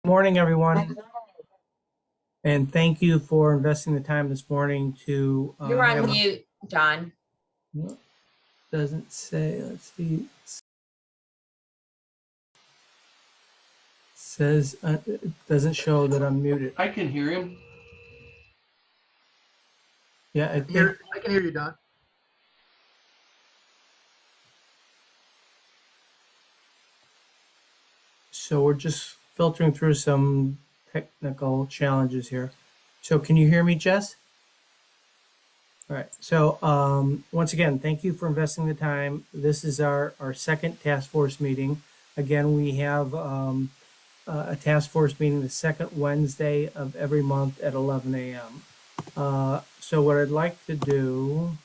Morning, everyone, and thank you for investing the time this morning to You're on mute, John. Doesn't say. Let's see. Says it doesn't show that I'm muted. I can hear him. Yeah, I can hear you, Don. So we're just filtering through some technical challenges here. So can you hear me, Jess? All right. So once again, thank you for investing the time. This is our second task force meeting. Again, we have a task force meeting the second Wednesday of every month at 11 a.m. So what I'd like to do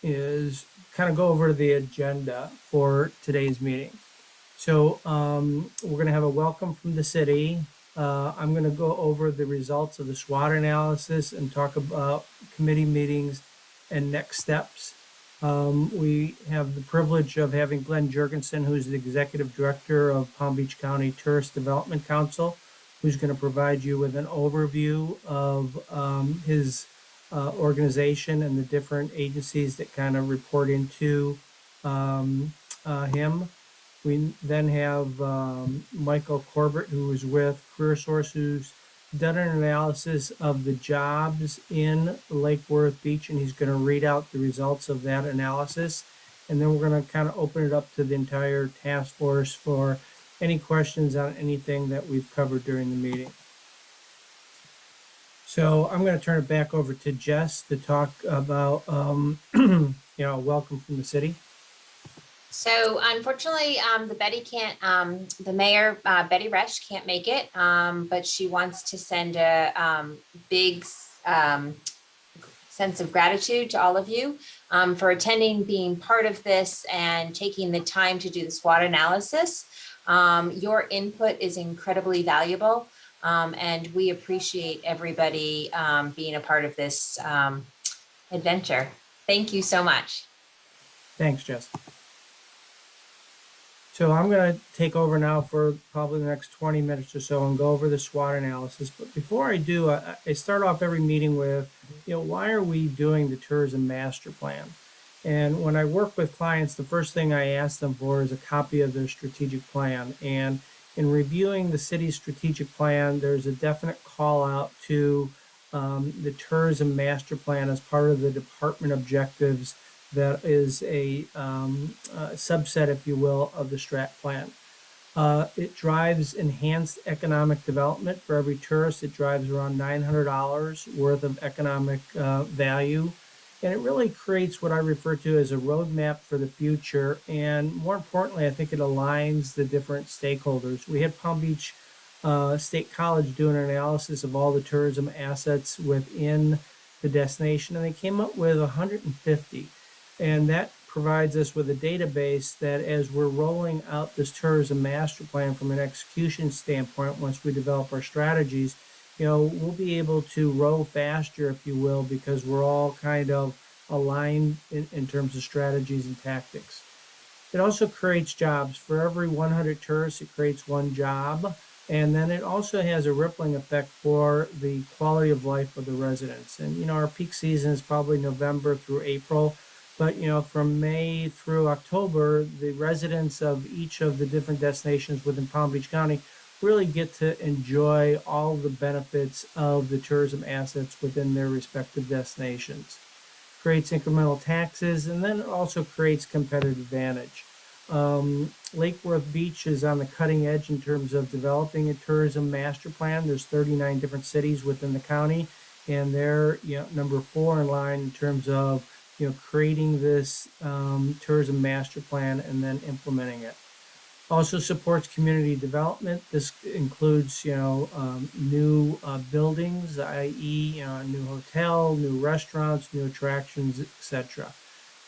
is kind of go over the agenda for today's meeting. So we're going to have a welcome from the city. I'm going to go over the results of the SWOT analysis and talk about committee meetings and next steps. We have the privilege of having Glenn Jurgensen, who's the Executive Director of Palm Beach County Tourist Development Council, who's going to provide you with an overview of his organization and the different agencies that kind of report into him. We then have Michael Corbett, who is with CareerSource, who's done an analysis of the jobs in Lake Worth Beach, and he's going to read out the results of that analysis. And then we're going to kind of open it up to the entire task force for any questions on anything that we've covered during the meeting. So I'm going to turn it back over to Jess to talk about, welcome from the city. So unfortunately, the mayor, Betty Resch, can't make it, but she wants to send a big sense of gratitude to all of you for attending, being part of this, and taking the time to do the SWOT analysis. Your input is incredibly valuable, and we appreciate everybody being a part of this adventure. Thank you so much. Thanks, Jess. So I'm going to take over now for probably the next 20 minutes or so and go over the SWOT analysis. But before I do, I start off every meeting with, why are we doing the tourism master plan? And when I work with clients, the first thing I ask them for is a copy of their strategic plan. And in reviewing the city's strategic plan, there's a definite call out to the tourism master plan as part of the department objectives. That is a subset, if you will, of the strat plan. It drives enhanced economic development for every tourist. It drives around $900 worth of economic value. And it really creates what I refer to as a roadmap for the future. And more importantly, I think it aligns the different stakeholders. We had Palm Beach State College do an analysis of all the tourism assets within the destination, and they came up with 150. And that provides us with a database that as we're rolling out this tourism master plan from an execution standpoint, once we develop our strategies, we'll be able to row faster, if you will, because we're all kind of aligned in terms of strategies and tactics. It also creates jobs. For every 100 tourists, it creates one job. And then it also has a rippling effect for the quality of life of the residents. And, our peak season is probably November through April. But, from May through October, the residents of each of the different destinations within Palm Beach County really get to enjoy all the benefits of the tourism assets within their respective destinations. Creates incremental taxes, and then it also creates competitive advantage. Lake Worth Beach is on the cutting edge in terms of developing a tourism master plan. There's 39 different cities within the county, and they're number 4 in line in terms of creating this tourism master plan and then implementing it. Also supports community development. This includes, new buildings, i.e., a new hotel, new restaurants, new attractions, etc.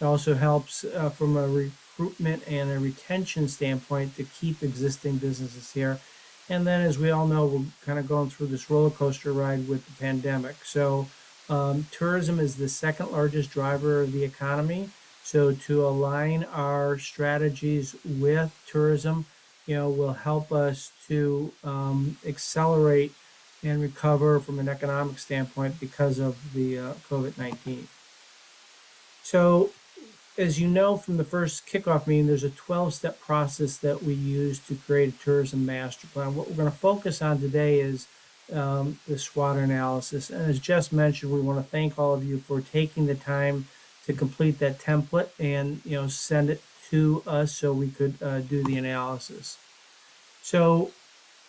It also helps from a recruitment and a retention standpoint to keep existing businesses here. And then, as we all know, we're kind of going through this roller coaster ride with the pandemic. So tourism is the second largest driver of the economy. So to align our strategies with tourism, will help us to accelerate and recover from an economic standpoint because of the COVID-19. So, as you know from the first kickoff meeting, there's a 12-step process that we use to create a tourism master plan. What we're going to focus on today is the SWOT analysis. And as Jess mentioned, we want to thank all of you for taking the time to complete that template and send it to us so we could do the analysis. So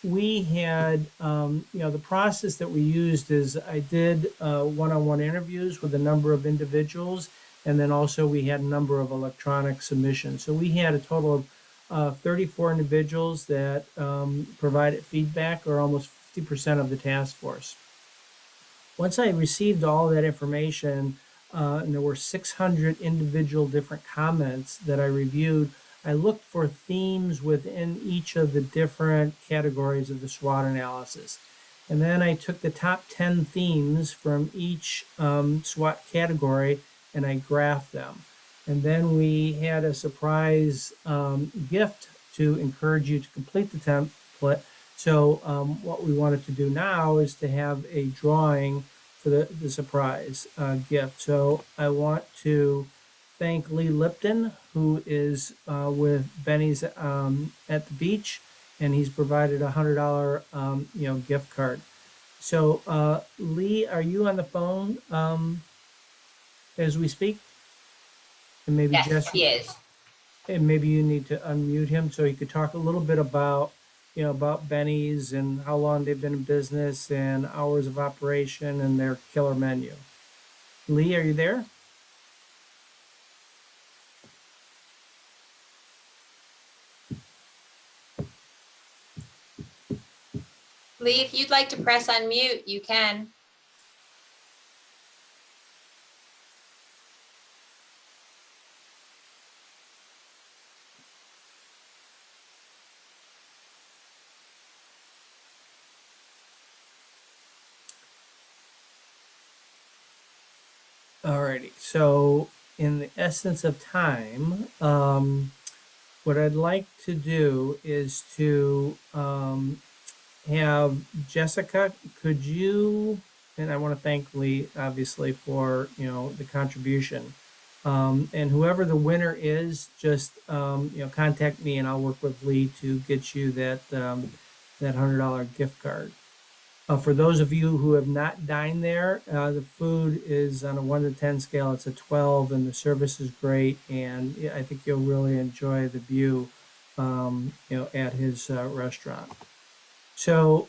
we had, the process that we used is I did one-on-one interviews with a number of individuals, and then also we had a number of electronic submissions. So we had a total of 34 individuals that provided feedback, or almost 50% of the task force. Once I received all that information, and there were 600 individual different comments that I reviewed, I looked for themes within each of the different categories of the SWOT analysis. And then I took the top 10 themes from each SWOT category and I graphed them. And then we had a surprise gift to encourage you to complete the template. So what we wanted to do now is to have a drawing for the surprise gift. So I want to thank Lee Lipton, who is with Benny's at the beach, and he's provided a $100 gift card. So Lee, are you on the phone as we speak? And maybe Yes, Jess, he is. and maybe you need to unmute him so he could talk a little bit about about Benny's and how long they've been in business and hours of operation and their killer menu. Lee, are you there? Lee, if you'd like to press unmute, you can. Alrighty, so in the essence of time, what I'd like to do is to have Jessica, could you, and I want to thank Lee, obviously, for, the contribution. And whoever the winner is, just, contact me and I'll work with Lee to get you that $100 gift card. For those of you who have not dined there, the food is on a 1 to 10 scale. It's a 12, and the service is great. And I think you'll really enjoy the view, at his restaurant. So,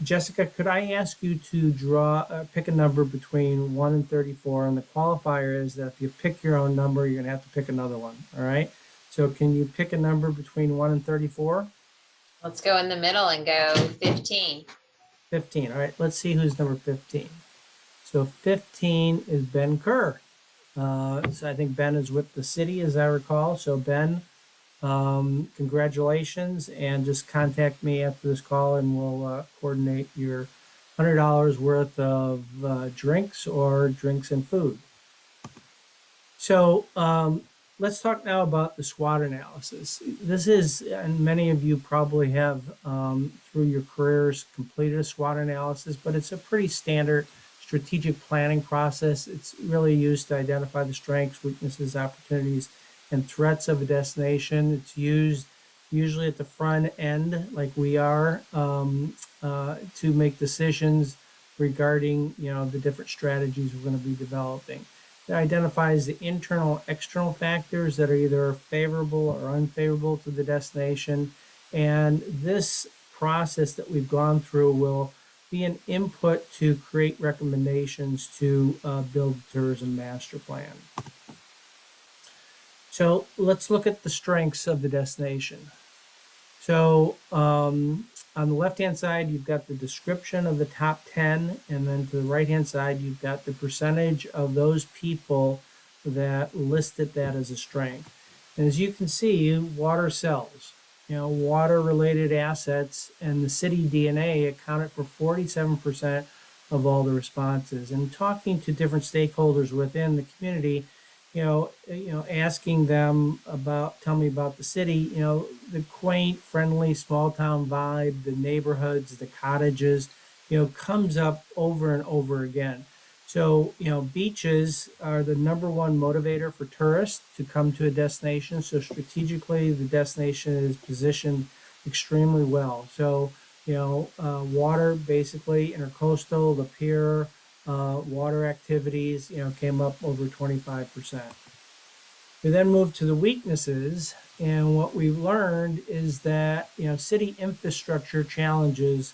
Jessica, could I ask you to pick a number between 1 and 34? And the qualifier is that if you pick your own number, you're going to have to pick another one. All right. So, can you pick a number between 1 and 34? Let's go in the middle and go 15. 15. All right, let's see who's number 15. So 15 is Ben Kerr. So I think Ben is with the city, as I recall. So Ben, congratulations, and just contact me after this call and we'll coordinate your $100 worth of drinks or drinks and food. So let's talk now about the SWOT analysis. This is, and many of you probably have through your careers completed a SWOT analysis, but it's a pretty standard strategic planning process. It's really used to identify the strengths, weaknesses, opportunities, and threats of a destination. It's used usually at the front end, like we are, to make decisions regarding the different strategies we're going to be developing. It identifies the internal, external factors that are either favorable or unfavorable to the destination. And this process that we've gone through will be an input to create recommendations to build a tourism master plan. So let's look at the strengths of the destination. So on the left-hand side, you've got the description of the top 10, and then to the right-hand side, you've got the percentage of those people that listed that as a strength. And as you can see, water sells. Water-related assets and the city DNA accounted for 47% of all the responses. And talking to different stakeholders within the community, asking them about, tell me about the city, the quaint, friendly, small town vibe, the neighborhoods, the cottages, comes up over and over again. So, beaches are the number one motivator for tourists to come to a destination. So strategically, the destination is positioned extremely well. So, water, basically intercoastal, the pier, water activities, came up over 25%. We then moved to the weaknesses, and what we've learned is that city infrastructure challenges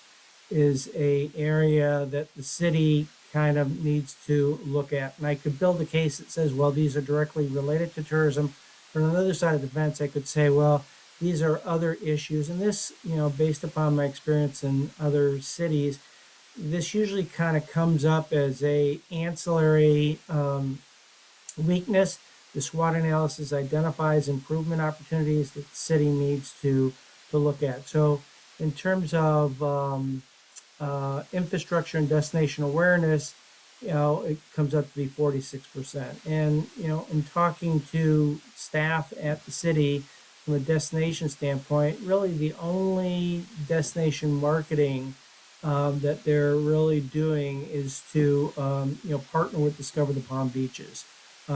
is a area that the city kind of needs to look at. And I could build a case that says, well, these are directly related to tourism. But on the other side of the fence, I could say, well, these are other issues. And this, based upon my experience in other cities, this usually kind of comes up as a ancillary weakness. The SWOT analysis identifies improvement opportunities that the city needs to look at. So in terms of infrastructure and destination awareness, it comes up to be 46%. And, in talking to staff at the city from a destination standpoint, really the only destination marketing that they're really doing is to, partner with Discover the Palm Beaches.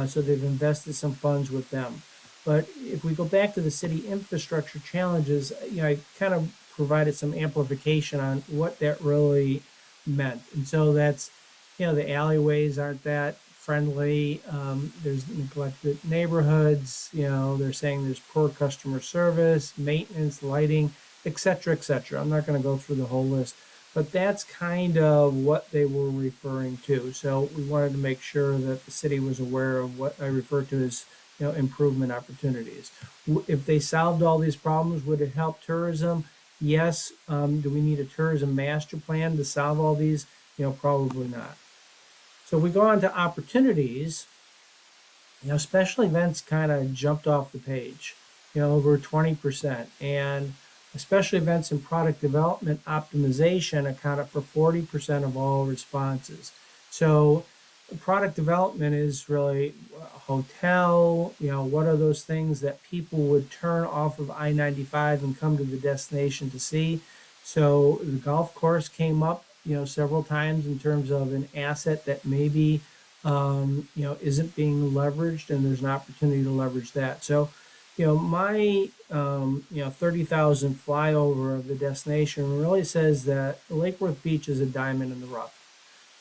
So they've invested some funds with them. But if we go back to the city infrastructure challenges, I kind of provided some amplification on what that really meant. And so that's, the alleyways aren't that friendly. There's neglected neighborhoods. They're saying there's poor customer service, maintenance, lighting, et cetera, et cetera. I'm not going to go through the whole list, but that's kind of what they were referring to. So we wanted to make sure that the city was aware of what I refer to as improvement opportunities. If they solved all these problems, would it help tourism? Yes. Do we need a tourism master plan to solve all these? Probably not. So if we go on to opportunities, special events kind of jumped off the page, over 20%. And special events and product development optimization accounted for 40% of all responses. So product development is really a hotel, what are those things that people would turn off of I-95 and come to the destination to see. So the golf course came up, several times in terms of an asset that maybe isn't being leveraged, and there's an opportunity to leverage that. So, my 30,000 flyover of the destination really says that Lake Worth Beach is a diamond in the rough.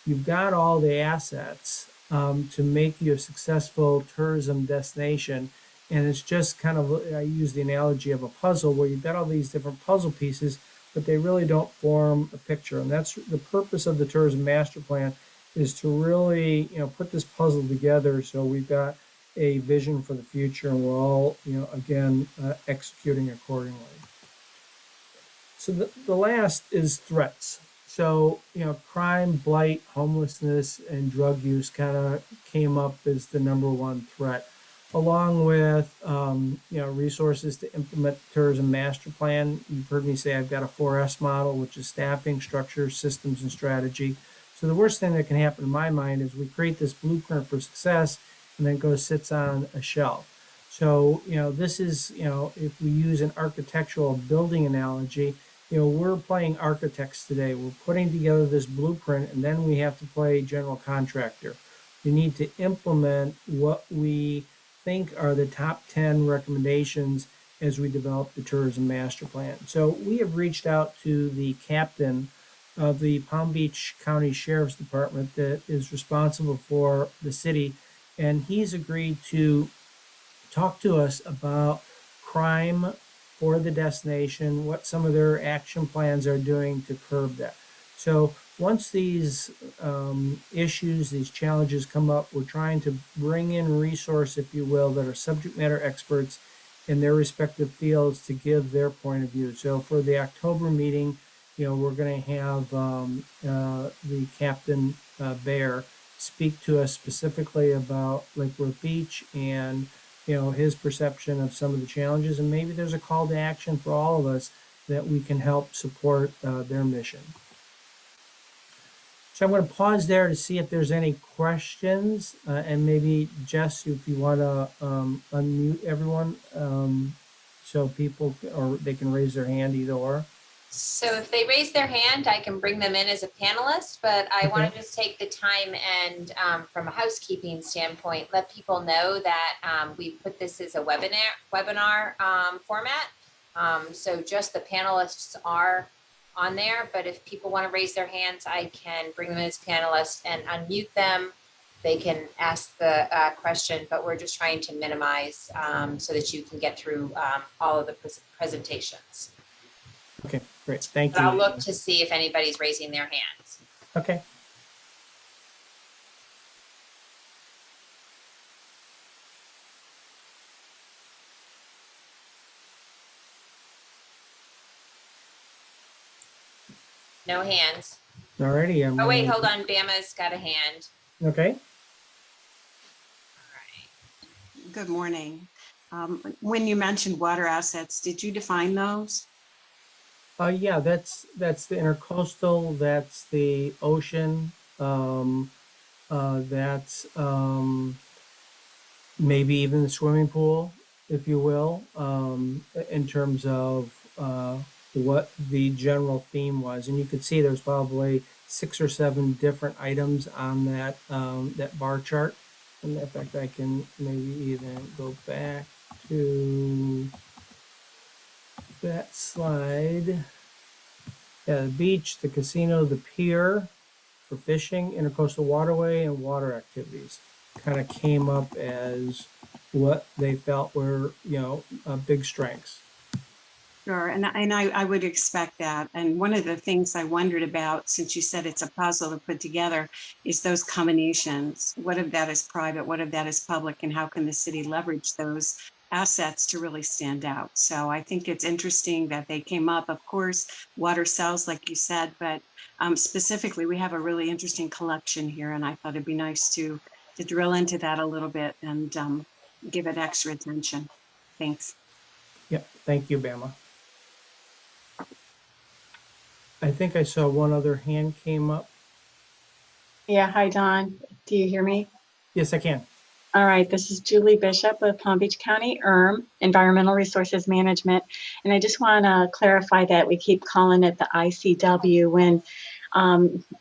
You've got all the assets to make you a successful tourism destination, and it's just kind of, I use the analogy of a puzzle where you've got all these different puzzle pieces, but they really don't form a picture. And that's the purpose of the tourism master plan, is to really, put this puzzle together so we've got a vision for the future, and we're all, again, executing accordingly. So the last is threats. So, crime, blight, homelessness, and drug use kind of came up as the number one threat, along with, resources to implement the tourism master plan. You've heard me say I've got a 4S model, which is staffing, structure, systems, and strategy. So the worst thing that can happen in my mind is we create this blueprint for success and then go sits on a shelf. So, this is, if we use an architectural building analogy, we're playing architects today. We're putting together this blueprint, and then we have to play general contractor. We need to implement what we think are the top 10 recommendations as we develop the tourism master plan. So we have reached out to the captain of the Palm Beach County Sheriff's Department that is responsible for the city, and he's agreed to talk to us about crime for the destination, what some of their action plans are doing to curb that. So once these issues, these challenges come up, we're trying to bring in resource, if you will, that are subject matter experts in their respective fields to give their point of view. So for the October meeting, we're going to have the Captain Bear speak to us specifically about Lake Worth Beach and his perception of some of the challenges, and maybe there's a call to action for all of us that we can help support their mission. So I'm going to pause there to see if there's any questions, and maybe Jess, if you want to unmute everyone, so people, or they can raise their hand, either or. So if they raise their hand, I can bring them in as a panelist, but I want Okay. to just take the time and from a housekeeping standpoint, let people know that we put this as a webinar format. So just the panelists are on there, but if people want to raise their hands, I can bring them in as panelists and unmute them. They can ask the question, but we're just trying to minimize so that you can get through all of the presentations. Okay, great. Thank But you. I'll look to see if anybody's raising their hands. Okay. No hands. Alrighty. Oh, wait, hold on. Bama's got a hand. Okay. All right. Good morning. When you mentioned water assets, did you define those? Yeah, that's the intercoastal, that's the ocean, that's maybe even the swimming pool, if you will, in terms of what the general theme was. And you could see there's probably 6 or 7 different items on that that bar chart. And in fact, I can maybe even go back to that slide. Yeah, the beach, the casino, the pier for fishing, intercoastal waterway, and water activities kind of came up as what they felt were, big strengths. Sure, and I would expect that. And one of the things I wondered about, since you said it's a puzzle to put together, is those combinations. What of that is private, what of that is public, and how can the city leverage those assets to really stand out? So I think it's interesting that they came up. Of course, water sells, like you said, but specifically, we have a really interesting collection here, and I thought it'd be nice to drill into that a little bit and give it extra attention. Thanks. Yep, thank you, Bama. I think I saw one other hand came up. Yeah, hi, Don. Do you hear me? Yes, I can. All right, this is Julie Bishop with Palm Beach County Environmental Resources Management. And I just want to clarify that we keep calling it the ICW when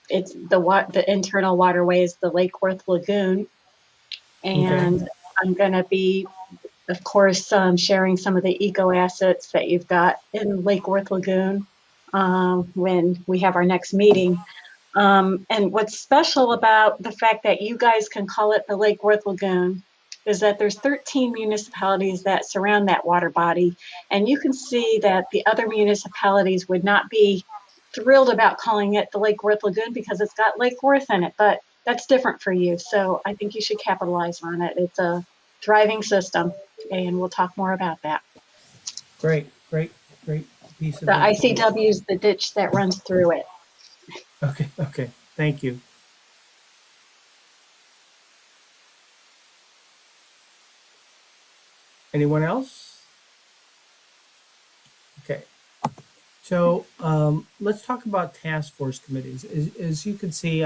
it's the internal waterways, the Lake Worth Lagoon. And Okay. I'm going to be, of course, sharing some of the eco assets that you've got in Lake Worth Lagoon when we have our next meeting. And what's special about the fact that you guys can call it the Lake Worth Lagoon is that there's 13 municipalities that surround that water body. And you can see that the other municipalities would not be thrilled about calling it the Lake Worth Lagoon because it's got Lake Worth in it, but that's different for you. So I think you should capitalize on it. It's a thriving system, and we'll talk more about that. Great piece of The information. ICW is the ditch that runs through it. Okay, thank you. Anyone else? Okay. So let's talk about task force committees. As you can see,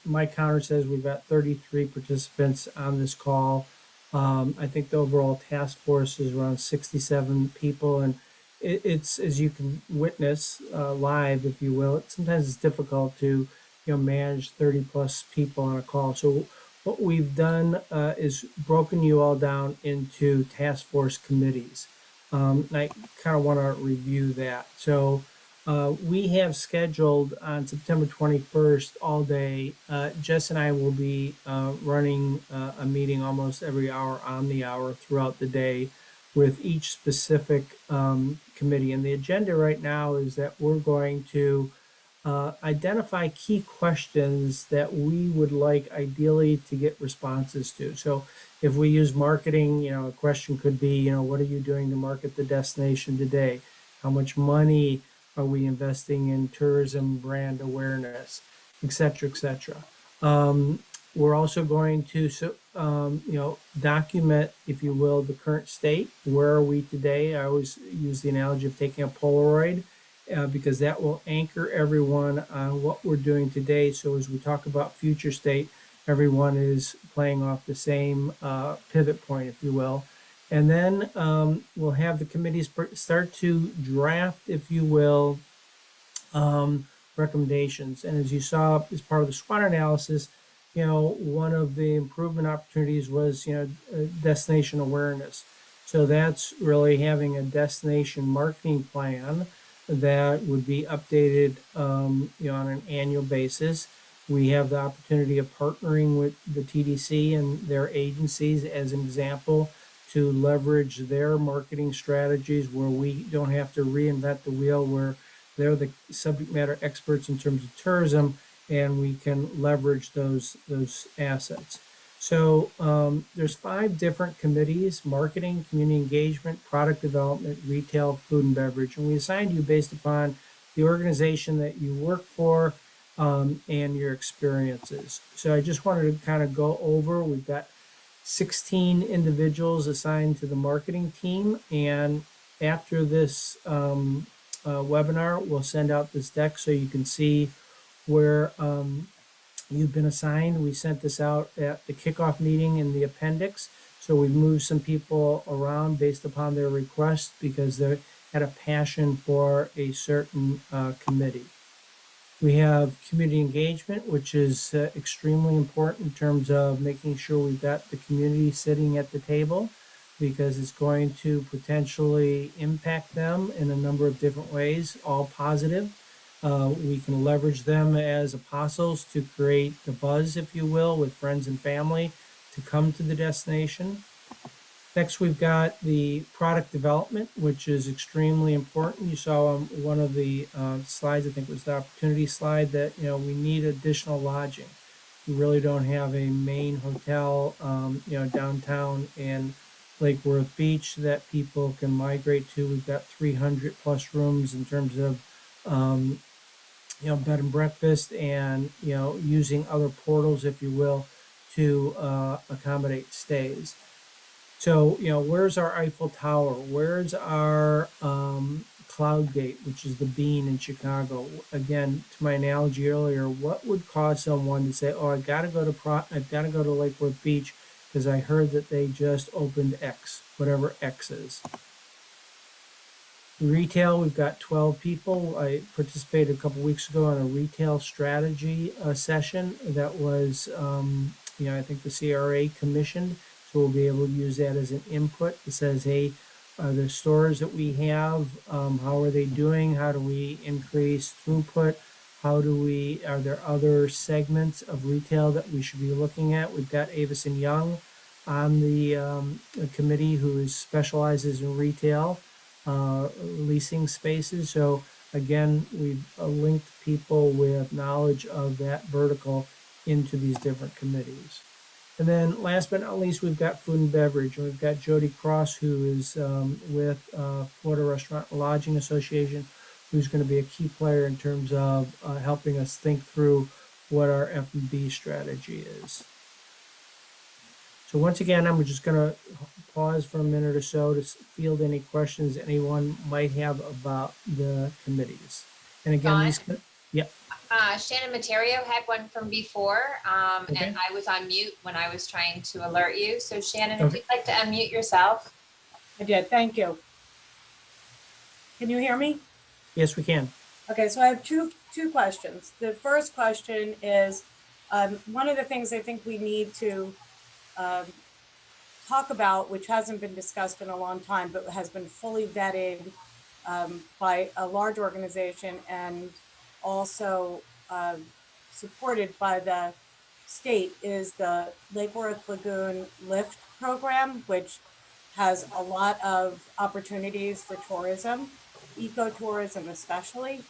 my counter says we've got 33 participants on this call. I think the overall task force is around 67 people, and it's, as you can witness live, if you will, sometimes it's difficult to manage 30 plus people on a call. So what we've done is broken you all down into task force committees. I kind of want to review that. So we have scheduled on September 21st all day. Jess and I will be running a meeting almost every hour on the hour throughout the day with each specific committee. And the agenda right now is that we're going to identify key questions that we would like ideally to get responses to. So if we use marketing, a question could be, what are you doing to market the destination today? How much money are we investing in tourism brand awareness, et cetera, et cetera. We're also going to, document, if you will, the current state. Where are we today? I always use the analogy of taking a Polaroid because that will anchor everyone on what we're doing today. So as we talk about future state, everyone is playing off the same pivot point, if you will. And then we'll have the committees start to draft, if you will, recommendations. And as you saw, as part of the SWOT analysis, one of the improvement opportunities was, destination awareness. So that's really having a destination marketing plan that would be updated, on an annual basis. We have the opportunity of partnering with the TDC and their agencies as an example to leverage their marketing strategies where we don't have to reinvent the wheel, where they're the subject matter experts in terms of tourism, and we can leverage those assets. So there's 5 different committees: marketing, community engagement, product development, retail, food and beverage. And we assigned you based upon the organization that you work for and your experiences. So I just wanted to kind of go over, we've got 16 individuals assigned to the marketing team. And after this webinar, we'll send out this deck so you can see where you've been assigned. We sent this out at the kickoff meeting in the appendix. So we moved some people around based upon their request because they had a passion for a certain committee. We have community engagement, which is extremely important in terms of making sure we've got the community sitting at the table, because it's going to potentially impact them in a number of different ways, all positive. We can leverage them as apostles to create the buzz, if you will, with friends and family to come to the destination. Next, we've got the product development, which is extremely important. You saw on one of the slides, I think it was the opportunity slide, that we need additional lodging. We really don't have a main hotel, downtown in Lake Worth Beach that people can migrate to. We've got 300 plus rooms in terms of bed and breakfast, and using other portals, if you will, to accommodate stays. So, where's our Eiffel Tower? Where's our Cloud Gate, which is the Bean in Chicago? Again, to my analogy earlier, what would cause someone to say, "Oh, I've got to go to Lake Worth Beach because I heard that they just opened X, whatever X is." Retail, we've got 12 people. I participated a couple weeks ago in a retail strategy session that was, I think the CRA commissioned. So we'll be able to use that as an input. It says, hey, the stores that we have, how are they doing? How do we increase throughput? Are there other segments of retail that we should be looking at? We've got Avis and Young on the committee, who specializes in retail, leasing spaces. So again, we've linked people with knowledge of that vertical into these different committees. And then last but not least, we've got food and beverage. And we've got Jody Cross, who is with Florida Restaurant and Lodging Association, who's going to be a key player in terms of helping us think through what our F&B strategy is. So once again, I'm just going to pause for a minute or so to field any questions anyone might have about the committees. And again, yeah. Shannon Materio had one from before, Okay. and I was on mute when I was trying to alert you. So Shannon, Okay. if you'd like to unmute yourself. I did, thank you. Can you hear me? Yes, we can. Okay, so I have two questions. The first question is, one of the things I think we need to talk about, which hasn't been discussed in a long time, but has been fully vetted by a large organization and also supported by the state, is the Lake Worth Lagoon Lyft program, which has a lot of opportunities for tourism, ecotourism especially.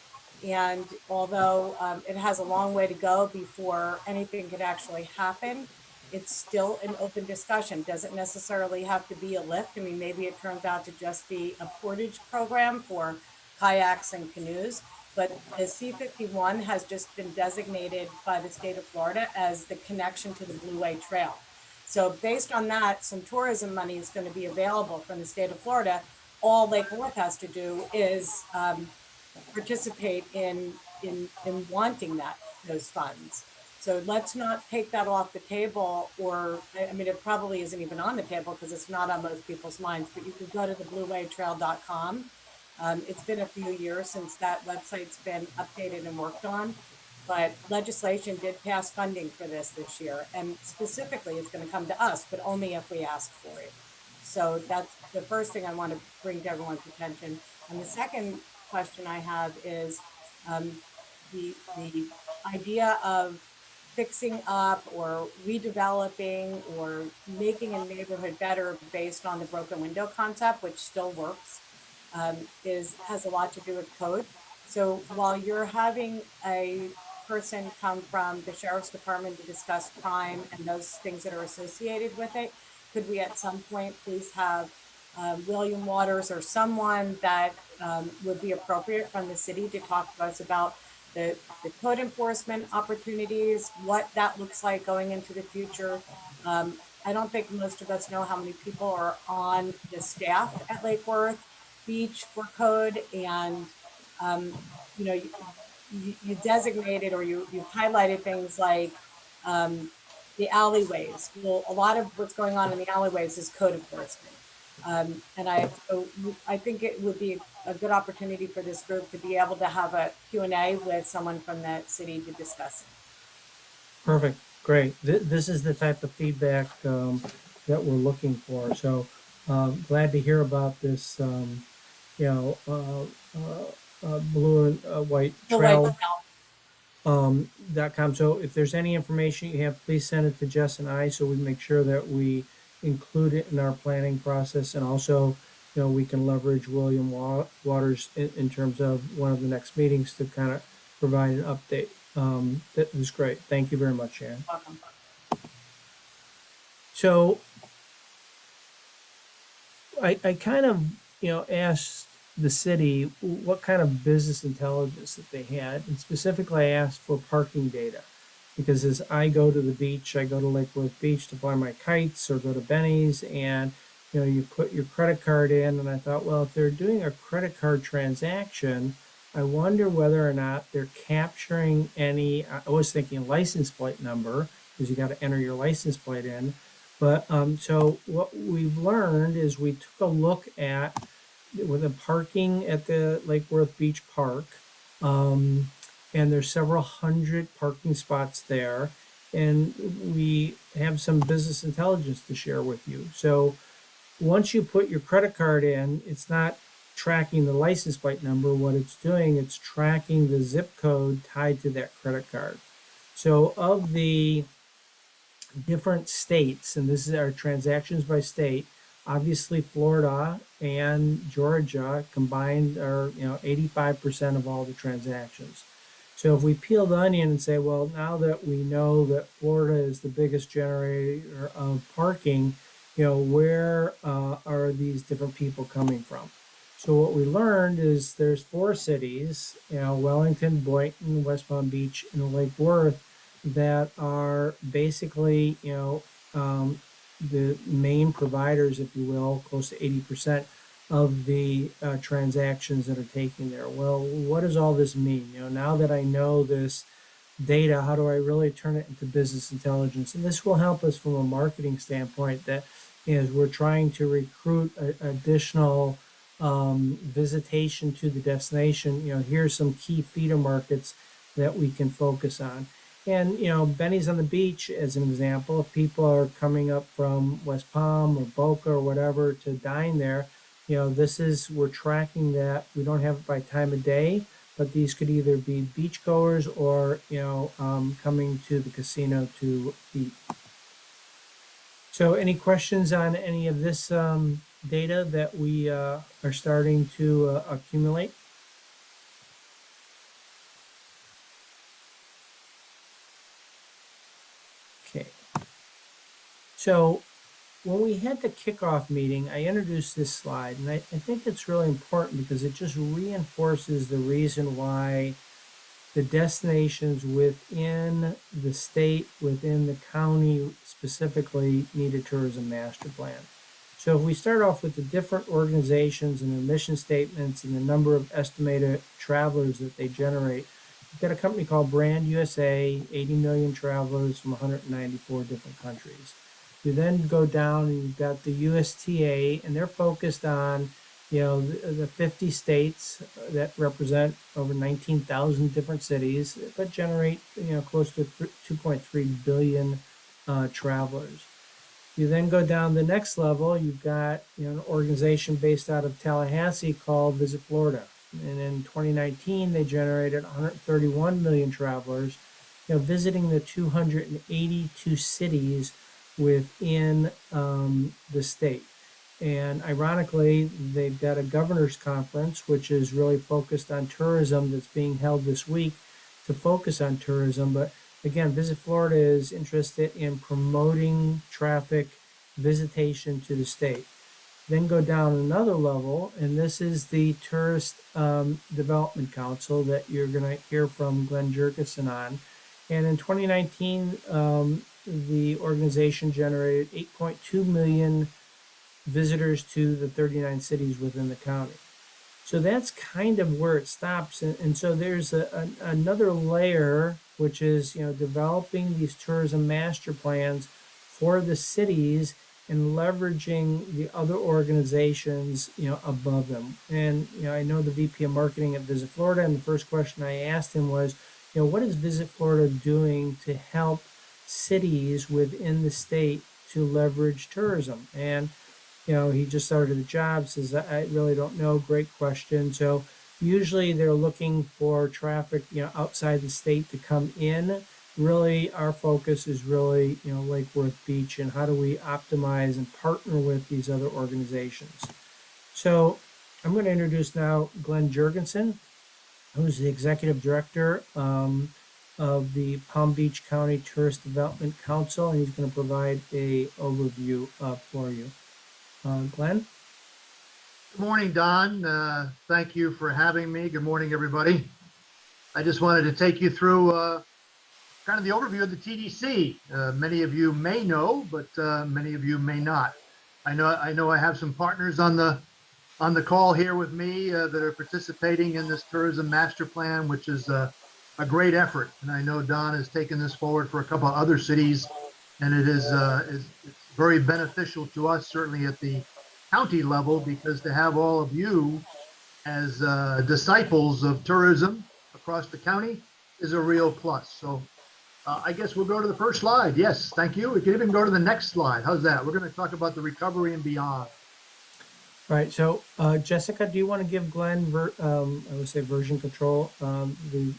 And although it has a long way to go before anything could actually happen, it's still an open discussion. Doesn't necessarily have to be a lift. I mean, maybe it turns out to just be a portage program for kayaks and canoes. But the C51 has just been designated by the state of Florida as the connection to the Blue Way Trail. So based on that, some tourism money is going to be available from the state of Florida. All Lake Worth has to do is participate in wanting those funds. So let's not take that off the table, or, I mean, it probably isn't even on the table because it's not on most people's minds, but you could go to the bluewavetrail.com. It's been a few years since that website's been updated and worked on, but legislation did pass funding for this year. And specifically, it's going to come to us, but only if we ask for it. So that's the first thing I want to bring to everyone's attention. And the second question I have is the idea of fixing up or redeveloping or making a neighborhood better based on the broken window concept, which still works, has a lot to do with code. So while you're having a person come from the sheriff's department to discuss crime and those things that are associated with it, could we at some point please have William Waters or someone that would be appropriate from the city to talk to us about the code enforcement opportunities, what that looks like going into the future. I don't think most of us know how many people are on the staff at Lake Worth Beach for code, and you know, you designated or you highlighted things like the alleyways. Well, a lot of what's going on in the alleyways is code enforcement. I think it would be a good opportunity for this group to be able to have a Q&A with someone from that city to discuss it. Perfect, great. This is the type of feedback that we're looking for. So glad to hear about this, blue and white trail. .com. So if there's any information you have, please send it to Jess and I so we make sure that we include it in our planning process. And also, we can leverage William Waters in terms of one of the next meetings to kind of provide an update. That was great. Thank you very much, Sharon. Welcome. So I kind of, asked the city what kind of business intelligence that they had. And specifically, I asked for parking data. Because as I go to the beach, I go to Lake Worth Beach to fly my kites or go to Benny's, and you put your credit card in. And I thought, well, if they're doing a credit card transaction, I wonder whether or not they're capturing any. I was thinking license plate number, because you got to enter your license plate in. But so what we've learned is we took a look at with the parking at the Lake Worth Beach Park. And there's several hundred parking spots there. And we have some business intelligence to share with you. So once you put your credit card in, it's not tracking the license plate number. What it's doing, it's tracking the zip code tied to that credit card. So of the different states, and this is our transactions by state, obviously Florida and Georgia combined are 85% of all the transactions. So if we peel the onion and say, well, now that we know that Florida is the biggest generator of parking, where are these different people coming from? So what we learned is there's 4 cities, Wellington, Boynton, West Palm Beach, and Lake Worth, that are basically, the main providers, if you will, close to 80% of the transactions that are taking there. Well, what does all this mean? Now that I know this data, how do I really turn it into business intelligence? And this will help us from a marketing standpoint, that as we're trying to recruit additional visitation to the destination, here's some key feeder markets that we can focus on. And, Benny's on the beach, as an example, if people are coming up from West Palm or Boca or whatever to dine there, we're tracking that. We don't have it by time of day, but these could either be beachgoers or, coming to the casino to eat. So any questions on any of this data that we are starting to accumulate? Okay. So when we had the kickoff meeting, I introduced this slide, and I think it's really important because it just reinforces the reason why the destinations within the state, within the county specifically, need a tourism master plan. So if we start off with the different organizations and their mission statements and the number of estimated travelers that they generate, we've got a company called Brand USA, 80 million travelers from 194 different countries. You then go down and you've got the USTA, and they're focused on, the 50 states that represent over 19,000 different cities, but generate, close to 2.3 billion travelers. You then go down the next level, you've got, an organization based out of Tallahassee called Visit Florida. And in 2019, they generated 131 million travelers, visiting the 282 cities within the state. And ironically, they've got a governor's conference, which is really focused on tourism, that's being held this week to focus on tourism. But again, Visit Florida is interested in promoting traffic visitation to the state. Then go down another level, and this is the Tourist Development Council that you're going to hear from Glenn Jurgensen on. And in 2019, the organization generated 8.2 million visitors to the 39 cities within the county. So that's kind of where it stops. And so there's another layer, which is, developing these tourism master plans for the cities and leveraging the other organizations, above them. And, I know the VP of Marketing at Visit Florida, and the first question I asked him was, what is Visit Florida doing to help cities within the state to leverage tourism? And he just started the job, says, I really don't know. Great question. So usually they're looking for traffic, outside the state to come in. Really, our focus is really, Lake Worth Beach, and how do we optimize and partner with these other organizations. So I'm going to introduce now Glenn Jurgensen, who's the Executive Director of the Palm Beach County Tourist Development Council, and he's going to provide a overview for you. Glenn? Good morning, Don. Thank you for having me. Good morning, everybody. I just wanted to take you through kind of the overview of the TDC. Many of you may know, but many of you may not. I know I have some partners on the call here with me that are participating in this tourism master plan, which is a great effort. And I know Don has taken this forward for a couple of other cities, and it is it's very beneficial to us, certainly at the county level, because to have all of you as disciples of tourism across the county is a real plus. So I guess we'll go to the first slide. Yes, thank you. We can even go to the next slide. How's that? We're going to talk about the recovery and beyond. All right. So Jessica, do you want to give Glenn, I would say version control, the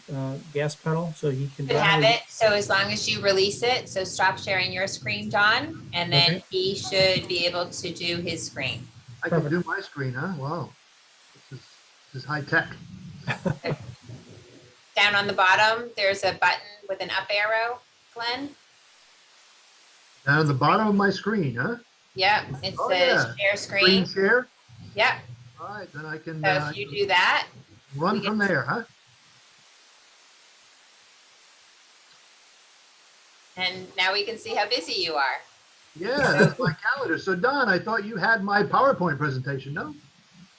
gas pedal so he can Could have it. So as long as you release it, so stop sharing your screen, Don, and then Okay. he should be able to do his screen. I can do my screen, huh? Wow. This is high tech. Down on the bottom, there's a button with an up arrow, Glenn. Down at the bottom of my screen, huh? Yep, it Oh, says yeah. share screen. share? Yep, All right, then I can so if you do that, run from there, huh? and now we can see how busy you are. Yeah, that's my calendar. So Don, I thought you had my PowerPoint presentation, no?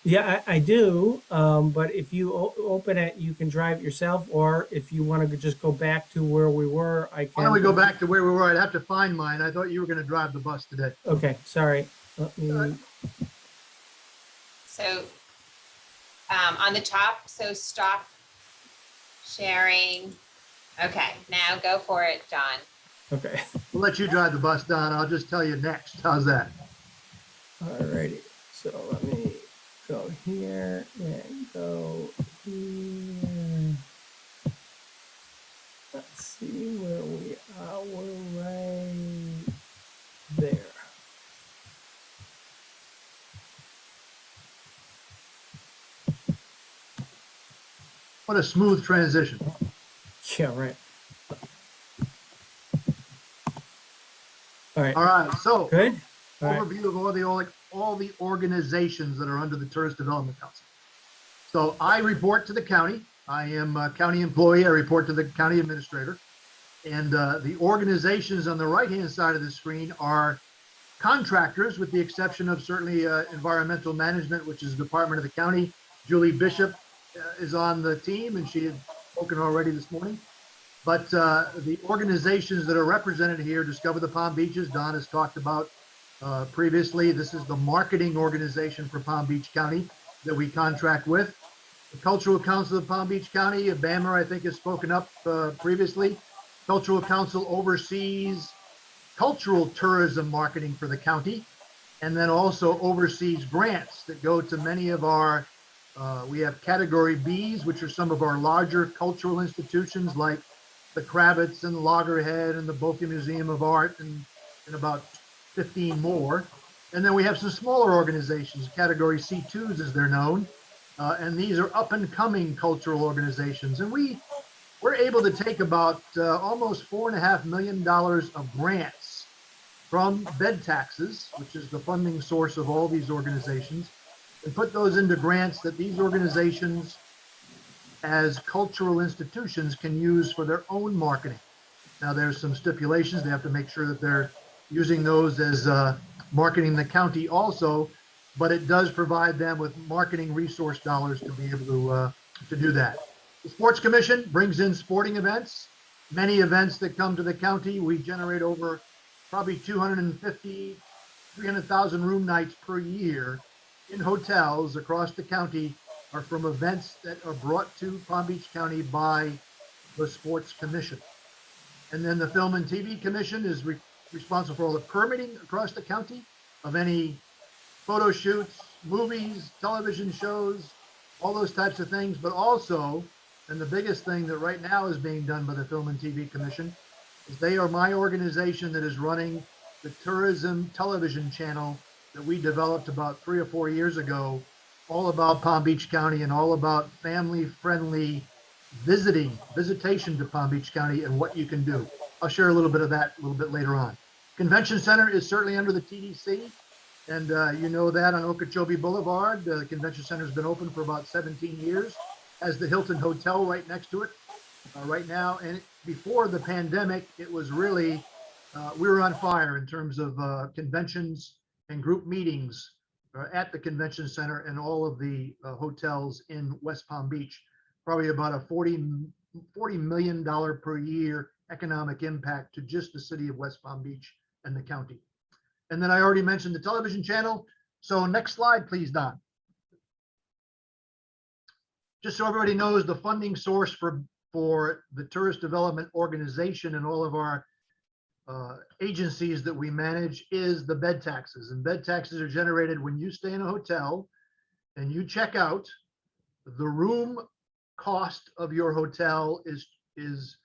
Yeah, I do. But if you open it, you can drive it yourself, or if you want to just go back to where we were, I can. Why don't we go back to where we were? I'd have to find mine. I thought you were going to drive the bus today. Okay, sorry. Let me. So on the top, so stop sharing. Okay, now go for it, John. Okay. We'll let you drive the bus, Don. I'll just tell you next. How's that? All righty. So let me go here and go here. Let's see where we are. We're right there. What a smooth transition. Yeah, right. All right. All right, so Good. All right. overview of all the organizations that are under the Tourist Development Council. So I report to the county. I am a county employee. I report to the county administrator. And the organizations on the right-hand side of the screen are contractors, with the exception of certainly environmental management, which is the department of the county. Julie Bishop is on the team, and she had spoken already this morning. But the organizations that are represented here, Discover the Palm Beaches, Don has talked about previously. This is the marketing organization for Palm Beach County that we contract with. The Cultural Council of Palm Beach County, Bammer, I think, has spoken up previously. Cultural Council oversees cultural tourism marketing for the county, and then also oversees grants that go to many of our, we have category Bs, which are some of our larger cultural institutions like the Kravitz and Loggerhead and the Boca Museum of Art and about 15 more. And then we have some smaller organizations, category C2s as they're known. And these are up and coming cultural organizations. And we're able to take about almost $4.5 million of grants from bed taxes, which is the funding source of all these organizations, and put those into grants that these organizations as cultural institutions can use for their own marketing. Now there's some stipulations. They have to make sure that they're using those as marketing the county also, but it does provide them with marketing resource dollars to be able to do that. The Sports Commission brings in sporting events, many events that come to the county. We generate over probably 250, 300,000 room nights per year in hotels across the county are from events that are brought to Palm Beach County by the Sports Commission. And then the Film and TV Commission is responsible for all the permitting across the county of any photo shoots, movies, television shows, all those types of things. But also, and the biggest thing that right now is being done by the Film and TV Commission is they are my organization that is running the tourism television channel that we developed about 3 or 4 years ago, all about Palm Beach County and all about family-friendly visitation to Palm Beach County and what you can do. I'll share a little bit of that a little bit later on. Convention Center is certainly under the TDC, and you know that on Okeechobee Boulevard. The Convention Center has been open for about 17 years, has the Hilton Hotel right next to it right now. And before the pandemic, it was really, we were on fire in terms of conventions and group meetings at the Convention Center and all of the hotels in West Palm Beach. Probably about a $40 million per year economic impact to just the city of West Palm Beach and the county. And then I already mentioned the television channel. So next slide, please, Don. Just so everybody knows, the funding source for the Tourist Development Organization and all of our agencies that we manage is the bed taxes. And bed taxes are generated when you stay in a hotel and you check out. The room cost of your hotel is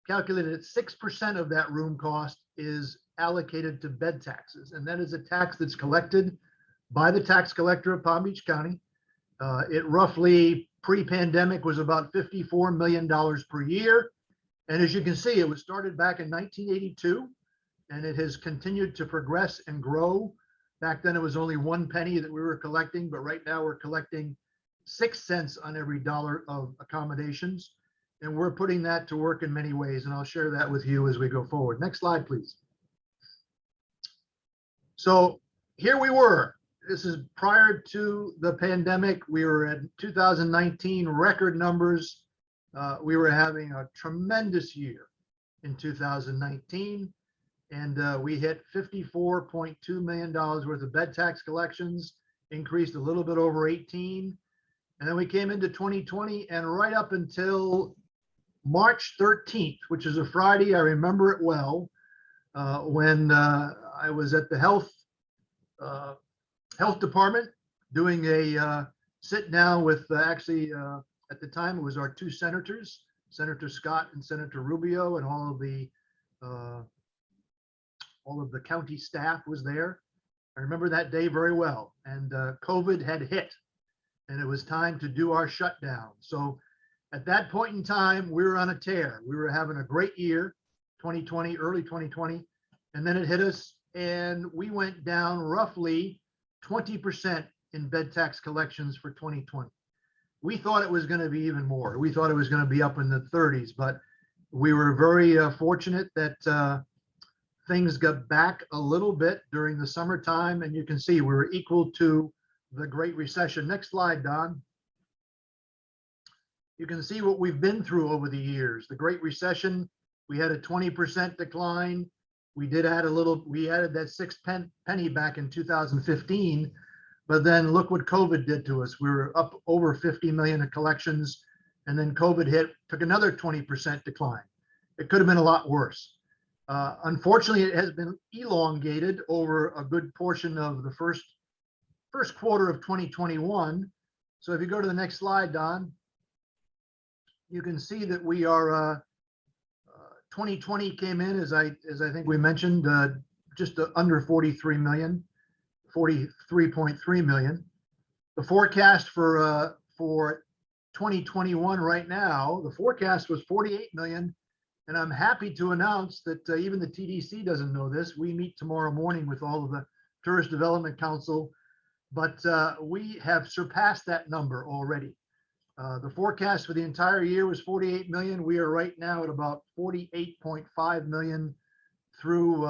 calculated at 6% of that room cost is allocated to bed taxes. And that is a tax that's collected by the tax collector of Palm Beach County. It roughly pre-pandemic was about $54 million per year. And as you can see, it was started back in 1982, and it has continued to progress and grow. Back then, it was only 1 penny that we were collecting, but right now we're collecting 6 cents on every dollar of accommodations. And we're putting that to work in many ways, and I'll share that with you as we go forward. Next slide, please. So here we were. This is prior to the pandemic. We were at 2019 record numbers. We were having a tremendous year in 2019, and we hit $54.2 million worth of bed tax collections, increased a little bit over 18. And then we came into 2020, and right up until March 13th, which is a Friday, I remember it well, when I was at the health department doing a sit down with actually at the time it was our 2 senators, Senator Scott and Senator Rubio, and all of the county staff was there. I remember that day very well. And COVID had hit, and it was time to do our shutdown. So at that point in time, we were on a tear. We were having a great year, 2020, early 2020, and then it hit us, and we went down roughly 20% in bed tax collections for 2020. We thought it was going to be even more. We thought it was going to be up in the 30s, but we were very fortunate that things got back a little bit during the summertime, and you can see we were equal to the Great Recession. Next slide, Don. You can see what we've been through over the years. The Great Recession, we had a 20% decline. We added that 6 penny back in 2015, but then look what COVID did to us. We were up over 50 million in collections, and then COVID hit, took another 20% decline. It could have been a lot worse. Unfortunately, it has been elongated over a good portion of the first quarter of 2021. So if you go to the next slide, Don, you can see that we are 2020 came in, as I think we mentioned, just under 43 million, 43.3 million. The forecast for 2021 right now, the forecast was 48 million. And I'm happy to announce that even the TDC doesn't know this. We meet tomorrow morning with all of the Tourist Development Council, but we have surpassed that number already. The forecast for the entire year was 48 million. We are right now at about 48.5 million through